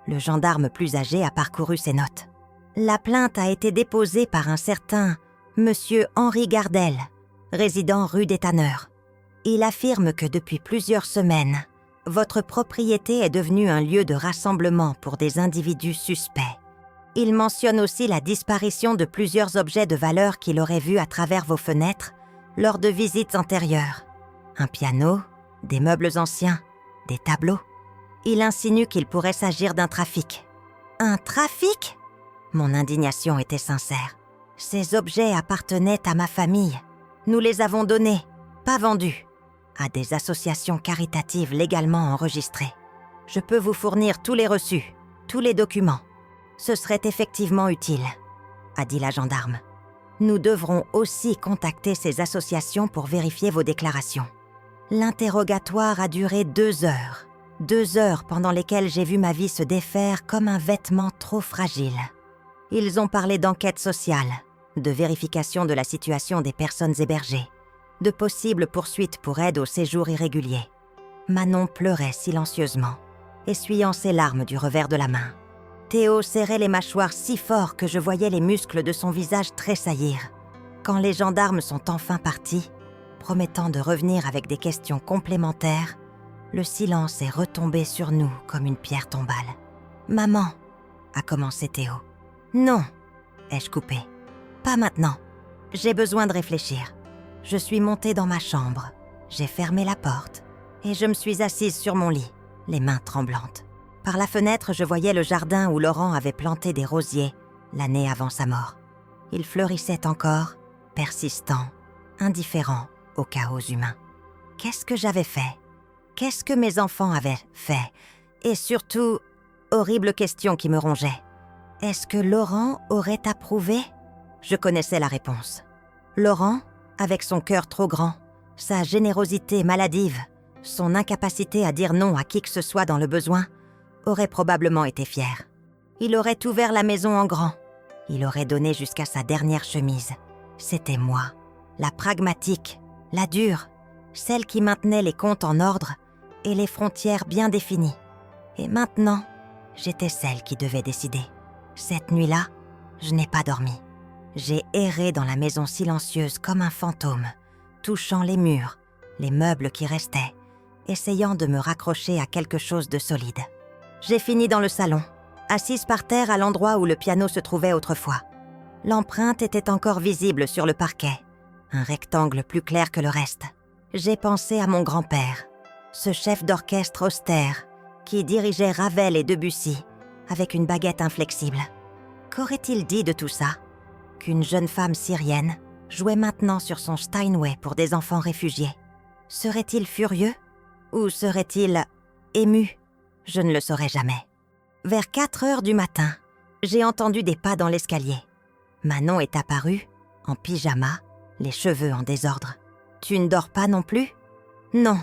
Le gendarme plus âgé a parcouru ses notes. La plainte a été déposée par un certain Monsieur Henri Gardel, résident rue des Tanneurs. Il affirme que depuis plusieurs semaines, votre propriété est devenue un lieu de rassemblement pour des individus suspects. Il mentionne aussi la disparition de plusieurs objets de valeur qu'il aurait vus à travers vos fenêtres lors de visites antérieures. Un piano, des meubles anciens, des tableaux. Il insinue qu'il pourrait s'agir d'un trafic. Un trafic ? Mon indignation était sincère. Ces objets appartenaient à ma famille. Nous les avons donnés, pas vendus, à des associations caritatives légalement enregistrées. Je peux vous fournir tous les reçus, tous les documents. Ce serait effectivement utile, a dit la gendarme. Nous devrons aussi contacter ces associations pour vérifier vos déclarations. L'interrogatoire a duré 2 heures. 2 heures pendant lesquelles j'ai vu ma vie se défaire comme un vêtement trop fragile. Ils ont parlé d'enquête sociale, de vérification de la situation des personnes hébergées, de possibles poursuites pour aide au séjour irrégulier. Manon pleurait silencieusement, essuyant ses larmes du revers de la main. Théo serrait les mâchoires si fort que je voyais les muscles de son visage tressaillir. Quand les gendarmes sont enfin partis, promettant de revenir avec des questions complémentaires, le silence est retombé sur nous comme une pierre tombale. « Maman » a commencé Théo. « Non » ai-je coupé. « Pas maintenant. J'ai besoin de réfléchir. » Je suis montée dans ma chambre, j'ai fermé la porte et je me suis assise sur mon lit, les mains tremblantes. Par la fenêtre, je voyais le jardin où Laurent avait planté des rosiers l'année avant sa mort. Il fleurissait encore, persistant, indifférent au chaos humain. Qu'est-ce que j'avais fait ? Qu'est-ce que mes enfants avaient fait ? Et surtout, horrible question qui me rongeait. Est-ce que Laurent aurait approuvé ? Je connaissais la réponse. Laurent, avec son cœur trop grand, sa générosité maladive, son incapacité à dire non à qui que ce soit dans le besoin, aurait probablement été fier. Il aurait ouvert la maison en grand. Il aurait donné jusqu'à sa dernière chemise. C'était moi, la pragmatique, la dure, celle qui maintenait les comptes en ordre et les frontières bien définies. Et maintenant, j'étais celle qui devait décider. Cette nuit-là, je n'ai pas dormi. J'ai erré dans la maison silencieuse comme un fantôme, touchant les murs, les meubles qui restaient, essayant de me raccrocher à quelque chose de solide. J'ai fini dans le salon, assise par terre à l'endroit où le piano se trouvait autrefois. L'empreinte était encore visible sur le parquet, un rectangle plus clair que le reste. J'ai pensé à mon grand-père, ce chef d'orchestre austère qui dirigeait Ravel et Debussy avec une baguette inflexible. Qu'aurait-il dit de tout ça ? Qu'une jeune femme syrienne jouait maintenant sur son Steinway pour des enfants réfugiés. Serait-il furieux ? Ou serait-il ému ? Je ne le saurais jamais. Vers 4 heures du matin, j'ai entendu des pas dans l'escalier. Manon est apparue, en pyjama, les cheveux en désordre. « Tu ne dors pas non plus ?» ?»« Non. »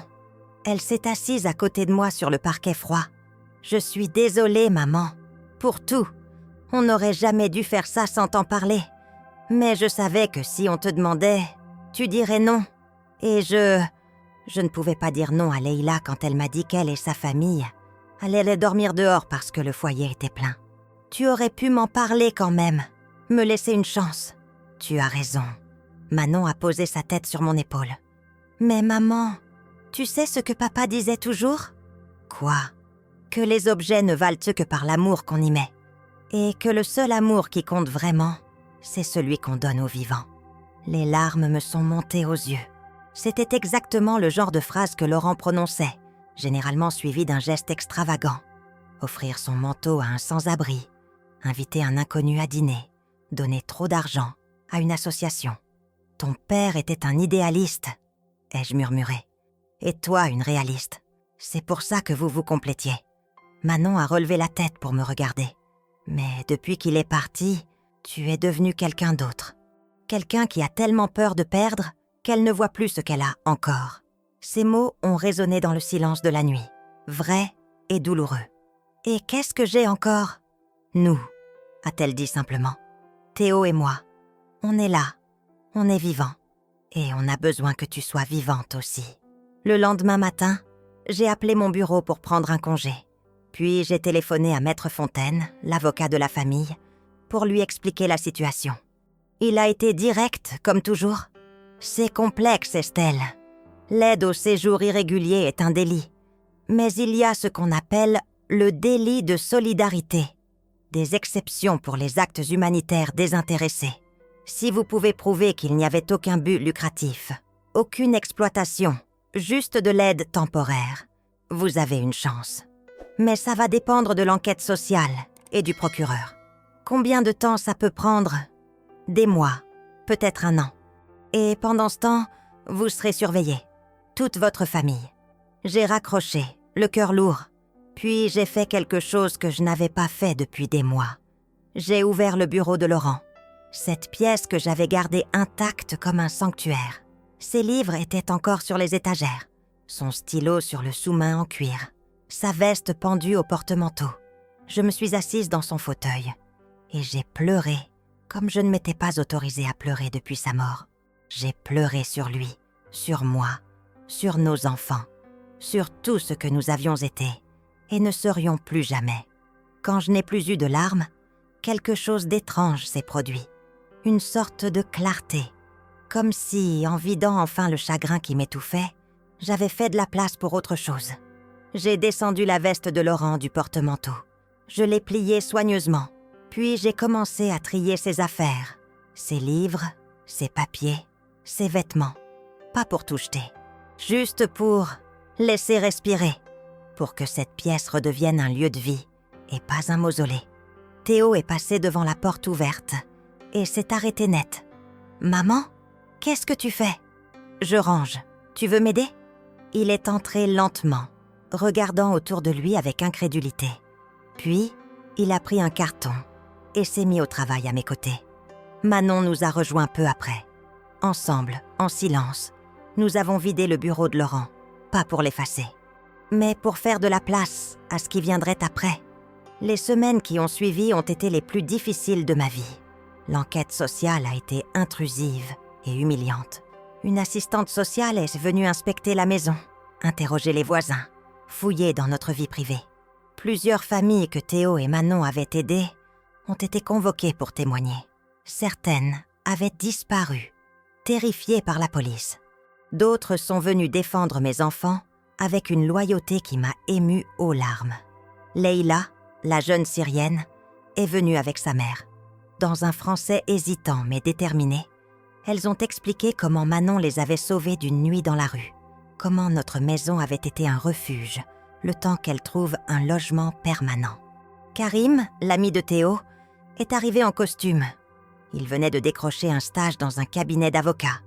Elle s'est assise à côté de moi sur le parquet froid. « Je suis désolée, maman. Pour tout. On n'aurait jamais dû faire ça sans t'en parler. Mais je savais que si on te demandait, tu dirais non. Et je ne pouvais pas dire non à Leïla quand elle m'a dit qu'elle et sa famille allaient dormir dehors parce que le foyer était plein. Tu aurais pu m'en parler quand même, me laisser une chance. Tu as raison. Manon a posé sa tête sur mon épaule. Mais maman, tu sais ce que papa disait toujours ? Quoi ? Que les objets ne valent que par l'amour qu'on y met. Et que le seul amour qui compte vraiment, c'est celui qu'on donne aux vivants. Les larmes me sont montées aux yeux. C'était exactement le genre de phrase que Laurent prononçait, généralement suivi d'un geste extravagant. Offrir son manteau à un sans-abri, inviter un inconnu à dîner, donner trop d'argent à une association. Ton père était un idéaliste, ai-je murmuré. Et toi, une réaliste. C'est pour ça que vous vous complétiez. Manon a relevé la tête pour me regarder. Mais depuis qu'il est parti, tu es devenu quelqu'un d'autre. Quelqu'un qui a tellement peur de perdre qu'elle ne voit plus ce qu'elle a encore. Ces mots ont résonné dans le silence de la nuit, vrais et douloureux. Et qu'est-ce que j'ai encore ? Nous, a-t-elle dit simplement. Théo et moi, on est là, on est vivants. Et on a besoin que tu sois vivante aussi. Le lendemain matin, j'ai appelé mon bureau pour prendre un congé. Puis j'ai téléphoné à Maître Fontaine, l'avocat de la famille, pour lui expliquer la situation. Il a été direct, comme toujours. C'est complexe, Estelle. L'aide au séjour irrégulier est un délit. Mais il y a ce qu'on appelle le délit de solidarité. Des exceptions pour les actes humanitaires désintéressés. Si vous pouvez prouver qu'il n'y avait aucun but lucratif, aucune exploitation, juste de l'aide temporaire, vous avez une chance. Mais ça va dépendre de l'enquête sociale et du procureur. Combien de temps ça peut prendre ? Des mois, peut-être un an. Et pendant ce temps, vous serez surveillés, toute votre famille. J'ai raccroché, le cœur lourd. Puis j'ai fait quelque chose que je n'avais pas fait depuis des mois. J'ai ouvert le bureau de Laurent. Cette pièce que j'avais gardée intacte comme un sanctuaire. Ses livres étaient encore sur les étagères, son stylo sur le sous-main en cuir, sa veste pendue au porte-manteau. Je me suis assise dans son fauteuil et j'ai pleuré comme je ne m'étais pas autorisée à pleurer depuis sa mort. J'ai pleuré sur lui, sur moi, sur nos enfants, sur tout ce que nous avions été et ne serions plus jamais. Quand je n'ai plus eu de larmes, quelque chose d'étrange s'est produit. Une sorte de clarté, comme si, en vidant enfin le chagrin qui m'étouffait, j'avais fait de la place pour autre chose. J'ai descendu la veste de Laurent du porte-manteau. Je l'ai pliée soigneusement, puis j'ai commencé à trier ses affaires, ses livres, ses papiers, ses vêtements. Pas pour tout jeter, juste pour laisser respirer, pour que cette pièce redevienne un lieu de vie et pas un mausolée. Théo est passé devant la porte ouverte et s'est arrêté net. « Maman, qu'est-ce que tu fais ? » ?»« Je range. Tu veux m'aider ?» Il est entré lentement, regardant autour de lui avec incrédulité. Puis, il a pris un carton et s'est mis au travail à mes côtés. Manon nous a rejoints peu après. Ensemble, en silence, nous avons vidé le bureau de Laurent, pas pour l'effacer, mais pour faire de la place à ce qui viendrait après. Les semaines qui ont suivi ont été les plus difficiles de ma vie. L'enquête sociale a été intrusive et humiliante. Une assistante sociale est venue inspecter la maison, interroger les voisins, fouiller dans notre vie privée. Plusieurs familles que Théo et Manon avaient aidées ont été convoquées pour témoigner. Certaines avaient disparu, terrifiées par la police. D'autres sont venues défendre mes enfants avec une loyauté qui m'a émue aux larmes. Leïla, la jeune Syrienne, est venue avec sa mère. Dans un français hésitant mais déterminé, elles ont expliqué comment Manon les avait sauvées d'une nuit dans la rue, comment notre maison avait été un refuge, le temps qu'elle trouve un logement permanent. Karim, l'ami de Théo, est arrivé en costume. Il venait de décrocher un stage dans un cabinet d'avocats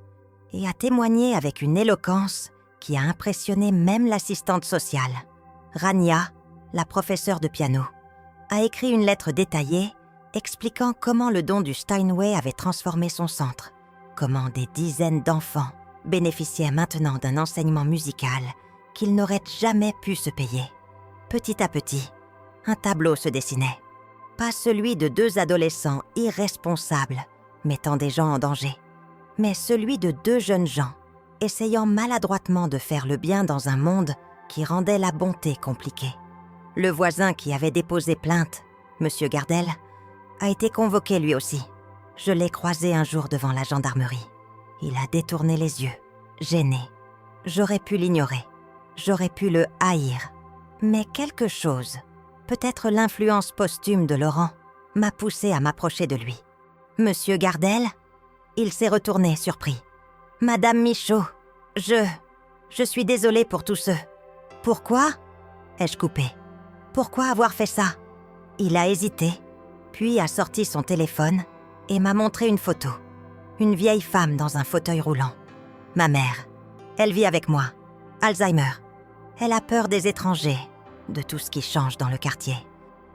et a témoigné avec une éloquence qui a impressionné même l'assistante sociale. Rania, la professeure de piano, a écrit une lettre détaillée expliquant comment le don du Steinway avait transformé son centre, comment des dizaines d'enfants bénéficiaient maintenant d'un enseignement musical qu'ils n'auraient jamais pu se payer. Petit à petit, un tableau se dessinait. Pas celui de deux adolescents irresponsables mettant des gens en danger, mais celui de deux jeunes gens essayant maladroitement de faire le bien dans un monde qui rendait la bonté compliquée. Le voisin qui avait déposé plainte, M. Gardel, a été convoqué lui aussi. Je l'ai croisé un jour devant la gendarmerie. Il a détourné les yeux, gêné. J'aurais pu l'ignorer. J'aurais pu le haïr. Mais quelque chose, peut-être l'influence posthume de Laurent, m'a poussé à m'approcher de lui. « Monsieur Gardel ?» Il s'est retourné, surpris. « Madame Michaud, je suis désolée pour tous ceux. »« Pourquoi ?» ai-je coupé. « Pourquoi avoir fait ça ?» Il a hésité, puis a sorti son téléphone et m'a montré une photo. Une vieille femme dans un fauteuil roulant. Ma mère. Elle vit avec moi. Alzheimer. Elle a peur des étrangers, de tout ce qui change dans le quartier.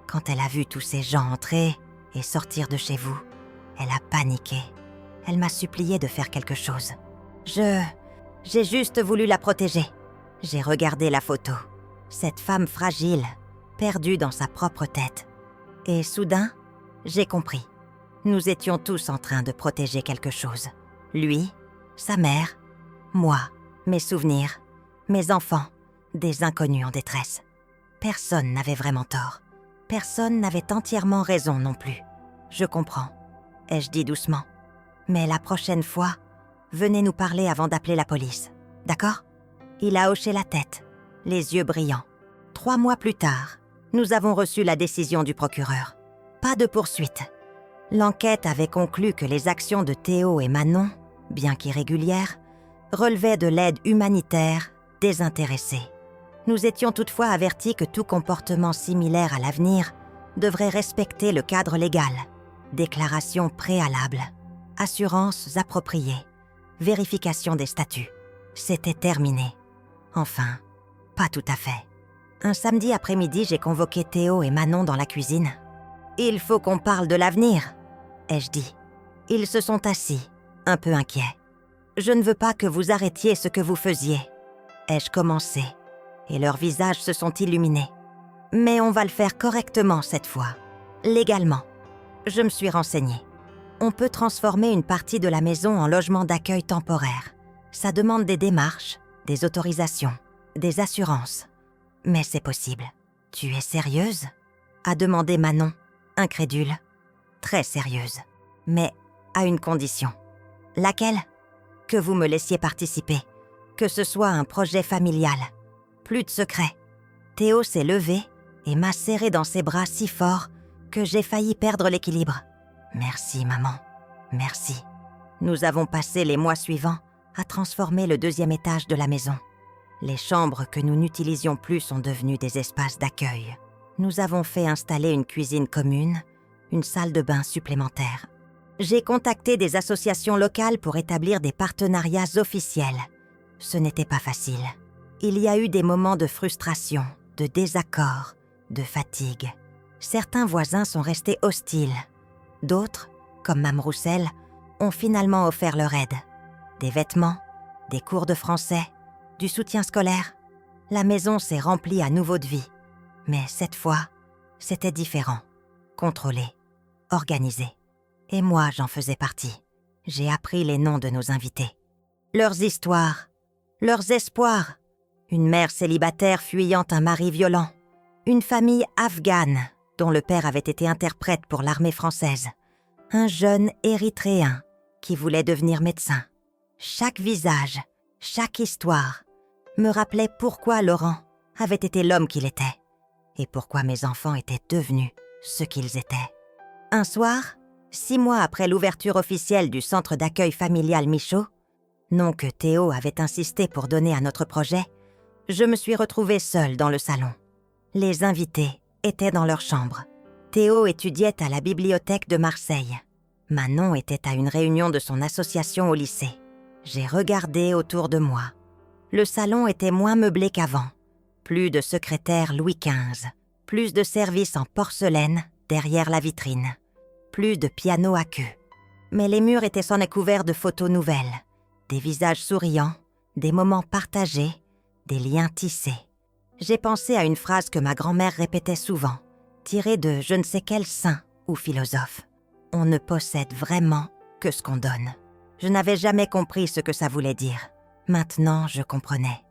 Quand elle a vu tous ces gens entrer et sortir de chez vous, elle a paniqué. Elle m'a supplié de faire quelque chose. J'ai juste voulu la protéger. J'ai regardé la photo. Cette femme fragile, perdue dans sa propre tête. Et soudain, j'ai compris. Nous étions tous en train de protéger quelque chose. Lui, sa mère, moi, mes souvenirs, mes enfants, des inconnus en détresse. Personne n'avait vraiment tort. Personne n'avait entièrement raison non plus. Je comprends, ai-je dit doucement. Mais la prochaine fois, venez nous parler avant d'appeler la police, d'accord ? Il a hoché la tête, les yeux brillants. 3 mois plus tard, nous avons reçu la décision du procureur. Pas de poursuite. L'enquête avait conclu que les actions de Théo et Manon, bien qu'irrégulières, relevaient de l'aide humanitaire désintéressée. Nous étions toutefois avertis que tout comportement similaire à l'avenir devrait respecter le cadre légal. Déclaration préalable, assurances appropriées, vérification des statuts. C'était terminé. Enfin, pas tout à fait. Un samedi après-midi, j'ai convoqué Théo et Manon dans la cuisine. « Il faut qu'on parle de l'avenir », ai-je dit. Ils se sont assis, un peu inquiets. « Je ne veux pas que vous arrêtiez ce que vous faisiez », ai-je commencé, et leurs visages se sont illuminés. « Mais on va le faire correctement cette fois, légalement. » Je me suis renseignée. On peut transformer une partie de la maison en logement d'accueil temporaire. Ça demande des démarches, des autorisations, des assurances. Mais c'est possible. « Tu es sérieuse ?» a demandé Manon, incrédule. Très sérieuse, mais à une condition. Laquelle ? Que vous me laissiez participer, que ce soit un projet familial. Plus de secrets. Théo s'est levé et m'a serré dans ses bras si fort que j'ai failli perdre l'équilibre. Merci, maman. Merci. Nous avons passé les mois suivants à transformer le 2e étage de la maison. Les chambres que nous n'utilisions plus sont devenues des espaces d'accueil. Nous avons fait installer une cuisine commune, une salle de bain supplémentaire. J'ai contacté des associations locales pour établir des partenariats officiels. Ce n'était pas facile. Il y a eu des moments de frustration, de désaccord, de fatigue. Certains voisins sont restés hostiles. D'autres, comme Mme Roussel, ont finalement offert leur aide. Des vêtements, des cours de français, du soutien scolaire. La maison s'est remplie à nouveau de vie. Mais cette fois, c'était différent. Contrôlé, organisé. Et moi, j'en faisais partie. J'ai appris les noms de nos invités. Leurs histoires, leurs espoirs. Une mère célibataire fuyant un mari violent. Une famille afghane dont le père avait été interprète pour l'armée française. Un jeune érythréen qui voulait devenir médecin. Chaque visage, chaque histoire me rappelait pourquoi Laurent avait été l'homme qu'il était et pourquoi mes enfants étaient devenus ce qu'ils étaient. Un soir, 6 mois après l'ouverture officielle du centre d'accueil familial Michaud, nom que Théo avait insisté pour donner à notre projet, je me suis retrouvée seule dans le salon. Les invités étaient dans leur chambre. Théo étudiait à la bibliothèque de Marseille. Manon était à une réunion de son association au lycée. J'ai regardé autour de moi. Le salon était moins meublé qu'avant. Plus de secrétaires Louis XV. Plus de services en porcelaine derrière la vitrine. Plus de piano à queue. Mais les murs étaient s'en couverts de photos nouvelles. Des visages souriants, des moments partagés, des liens tissés. J'ai pensé à une phrase que ma grand-mère répétait souvent, tirée de je ne sais quel saint ou philosophe. On ne possède vraiment que ce qu'on donne. Je n'avais jamais compris ce que ça voulait dire. Maintenant, je comprenais.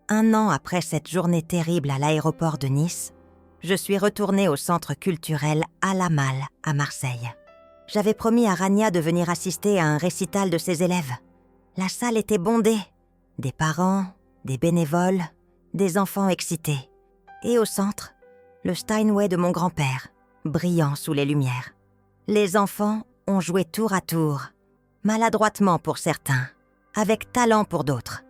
1 an après cette journée terrible à l'aéroport de Nice, je suis retournée au centre culturel à la Malle, à Marseille. J'avais promis à Rania de venir assister à un récital de ses élèves. La salle était bondée. Des parents, des bénévoles, des enfants excités. Et au centre, le Steinway de mon grand-père, brillant sous les lumières. Les enfants ont joué tour à tour, maladroitement pour certains, avec talent pour d'autres.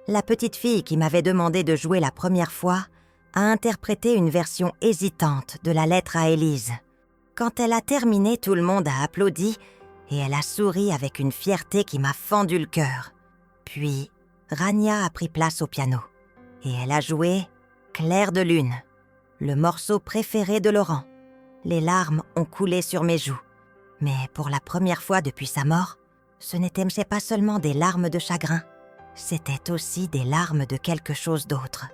La petite fille qui m'avait demandé de jouer la première fois a interprété une version hésitante de la lettre à Élise. Quand elle a terminé, tout le monde a applaudi et elle a souri avec une fierté qui m'a fendu le cœur. Puis, Rania a pris place au piano et elle a joué « Clair de lune », le morceau préféré de Laurent. Les larmes ont coulé sur mes joues. Mais pour la première fois depuis sa mort, ce n'étaient pas seulement des larmes de chagrin, c'était aussi des larmes de quelque chose d'autre.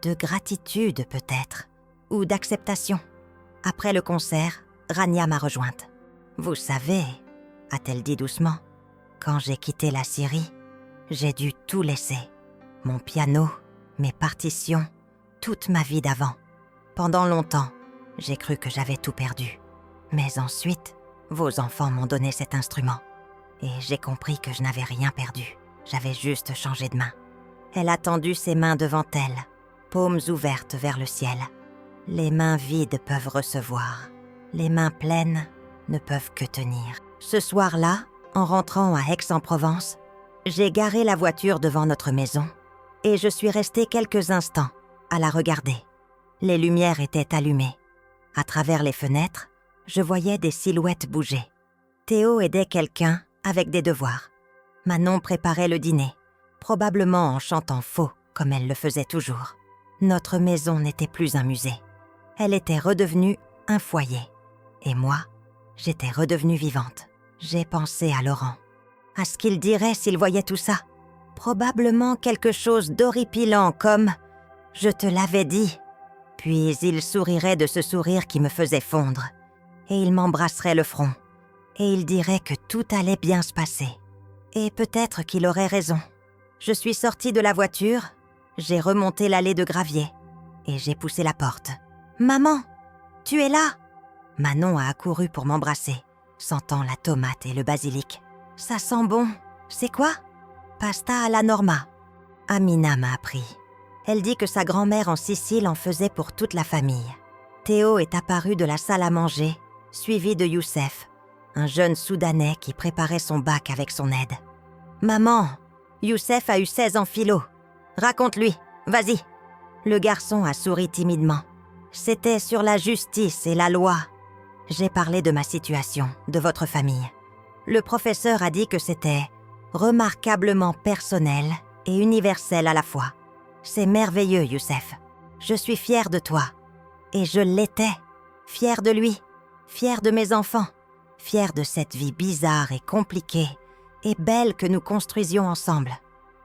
De gratitude peut-être, ou d'acceptation. Après le concert, Rania m'a rejointe. « Vous savez, a-t-elle dit doucement, quand j'ai quitté la Syrie, j'ai dû tout laisser. Mon piano, mes partitions, toute ma vie d'avant. Pendant longtemps, j'ai cru que j'avais tout perdu. Mais ensuite, vos enfants m'ont donné cet instrument. Et j'ai compris que je n'avais rien perdu. J'avais juste changé de main. » Elle a tendu ses mains devant elle, paumes ouvertes vers le ciel. Les mains vides peuvent recevoir. Les mains pleines ne peuvent que tenir. Ce soir-là, en rentrant à Aix-en-Provence, j'ai garé la voiture devant notre maison et je suis restée quelques instants à la regarder. Les lumières étaient allumées. À travers les fenêtres, je voyais des silhouettes bouger. Théo aidait quelqu'un avec des devoirs. Manon préparait le dîner, probablement en chantant faux, comme elle le faisait toujours. Notre maison n'était plus un musée. Elle était redevenue un foyer. Et moi, j'étais redevenue vivante. J'ai pensé à Laurent, à ce qu'il dirait s'il voyait tout ça. Probablement quelque chose d'horripilant comme « Je te l'avais dit ». Puis il sourirait de ce sourire qui me faisait fondre. Et il m'embrasserait le front. Et il dirait que tout allait bien se passer. Et peut-être qu'il aurait raison. Je suis sortie de la voiture, j'ai remonté l'allée de gravier et j'ai poussé la porte. « Maman, tu es là ?» Manon a accouru pour m'embrasser, sentant la tomate et le basilic. « Ça sent bon. C'est quoi ?»« Pasta alla norma. » Amina m'a appris. Elle dit que sa grand-mère en Sicile en faisait pour toute la famille. Théo est apparu de la salle à manger, suivi de Youssef, un jeune Soudanais qui préparait son bac avec son aide. « Maman, Youssef a eu 16 en philo. Raconte-lui, vas-y. » Le garçon a souri timidement. C'était sur la justice et la loi. J'ai parlé de ma situation, de votre famille. Le professeur a dit que c'était remarquablement personnel et universel à la fois. C'est merveilleux, Youssef. Je suis fière de toi. Et je l'étais. Fière de lui. Fière de mes enfants. Fière de cette vie bizarre et compliquée et belle que nous construisions ensemble.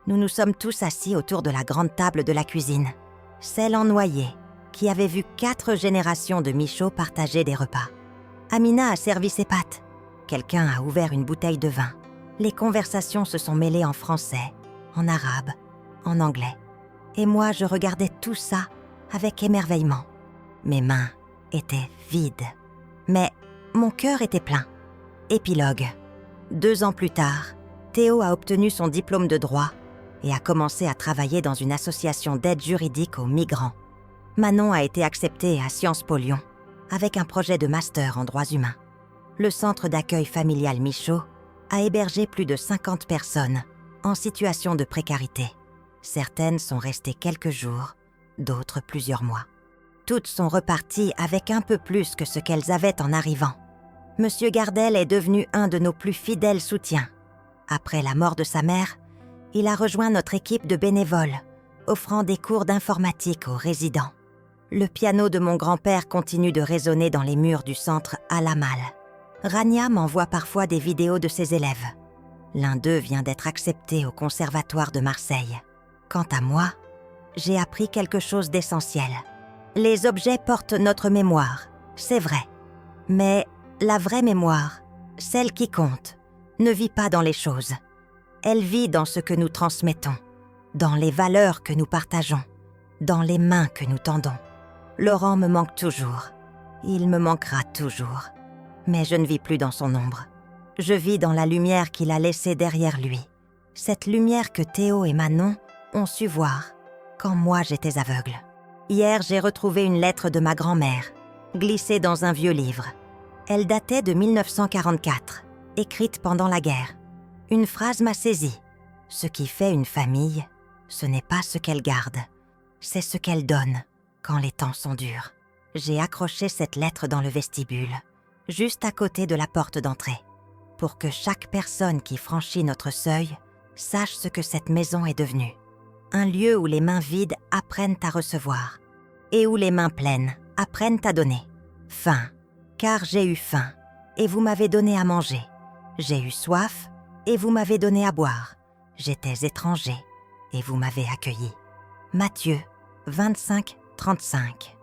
Nous nous sommes tous assis autour de la grande table de la cuisine, celle en noyer, qui avait vu 4 générations de Michaud partager des repas. Amina a servi ses pâtes. Quelqu'un a ouvert une bouteille de vin. Les conversations se sont mêlées en français, en arabe, en anglais. Et moi, je regardais tout ça avec émerveillement. Mes mains étaient vides, mais mon cœur était plein. Épilogue. 2 ans plus tard, Théo a obtenu son diplôme de droit et a commencé à travailler dans une association d'aide juridique aux migrants. Manon a été acceptée à Sciences Po Lyon avec un projet de master en droits humains. Le centre d'accueil familial Michaud a hébergé plus de 50 personnes en situation de précarité. Certaines sont restées quelques jours, d'autres plusieurs mois. Toutes sont reparties avec un peu plus que ce qu'elles avaient en arrivant. Monsieur Gardel est devenu un de nos plus fidèles soutiens. Après la mort de sa mère, il a rejoint notre équipe de bénévoles, offrant des cours d'informatique aux résidents. Le piano de mon grand-père continue de résonner dans les murs du centre Al-Amal. Rania m'envoie parfois des vidéos de ses élèves. L'un d'eux vient d'être accepté au Conservatoire de Marseille. Quant à moi, j'ai appris quelque chose d'essentiel. Les objets portent notre mémoire, c'est vrai. Mais la vraie mémoire, celle qui compte, ne vit pas dans les choses. Elle vit dans ce que nous transmettons, dans les valeurs que nous partageons, dans les mains que nous tendons. Laurent me manque toujours. Il me manquera toujours. Mais je ne vis plus dans son ombre. Je vis dans la lumière qu'il a laissée derrière lui. Cette lumière que Théo et Manon ont su voir quand moi j'étais aveugle. Hier, j'ai retrouvé une lettre de ma grand-mère, glissée dans un vieux livre. Elle datait de 1944, écrite pendant la guerre. Une phrase m'a saisie. Ce qui fait une famille, ce n'est pas ce qu'elle garde, c'est ce qu'elle donne quand les temps sont durs. J'ai accroché cette lettre dans le vestibule. juste à côté de la porte d'entrée, pour que chaque personne qui franchit notre seuil sache ce que cette maison est devenue. Un lieu où les mains vides apprennent à recevoir et où les mains pleines apprennent à donner. Faim, car j'ai eu faim et vous m'avez donné à manger. J'ai eu soif et vous m'avez donné à boire. J'étais étranger et vous m'avez accueilli. Matthieu 25, 35.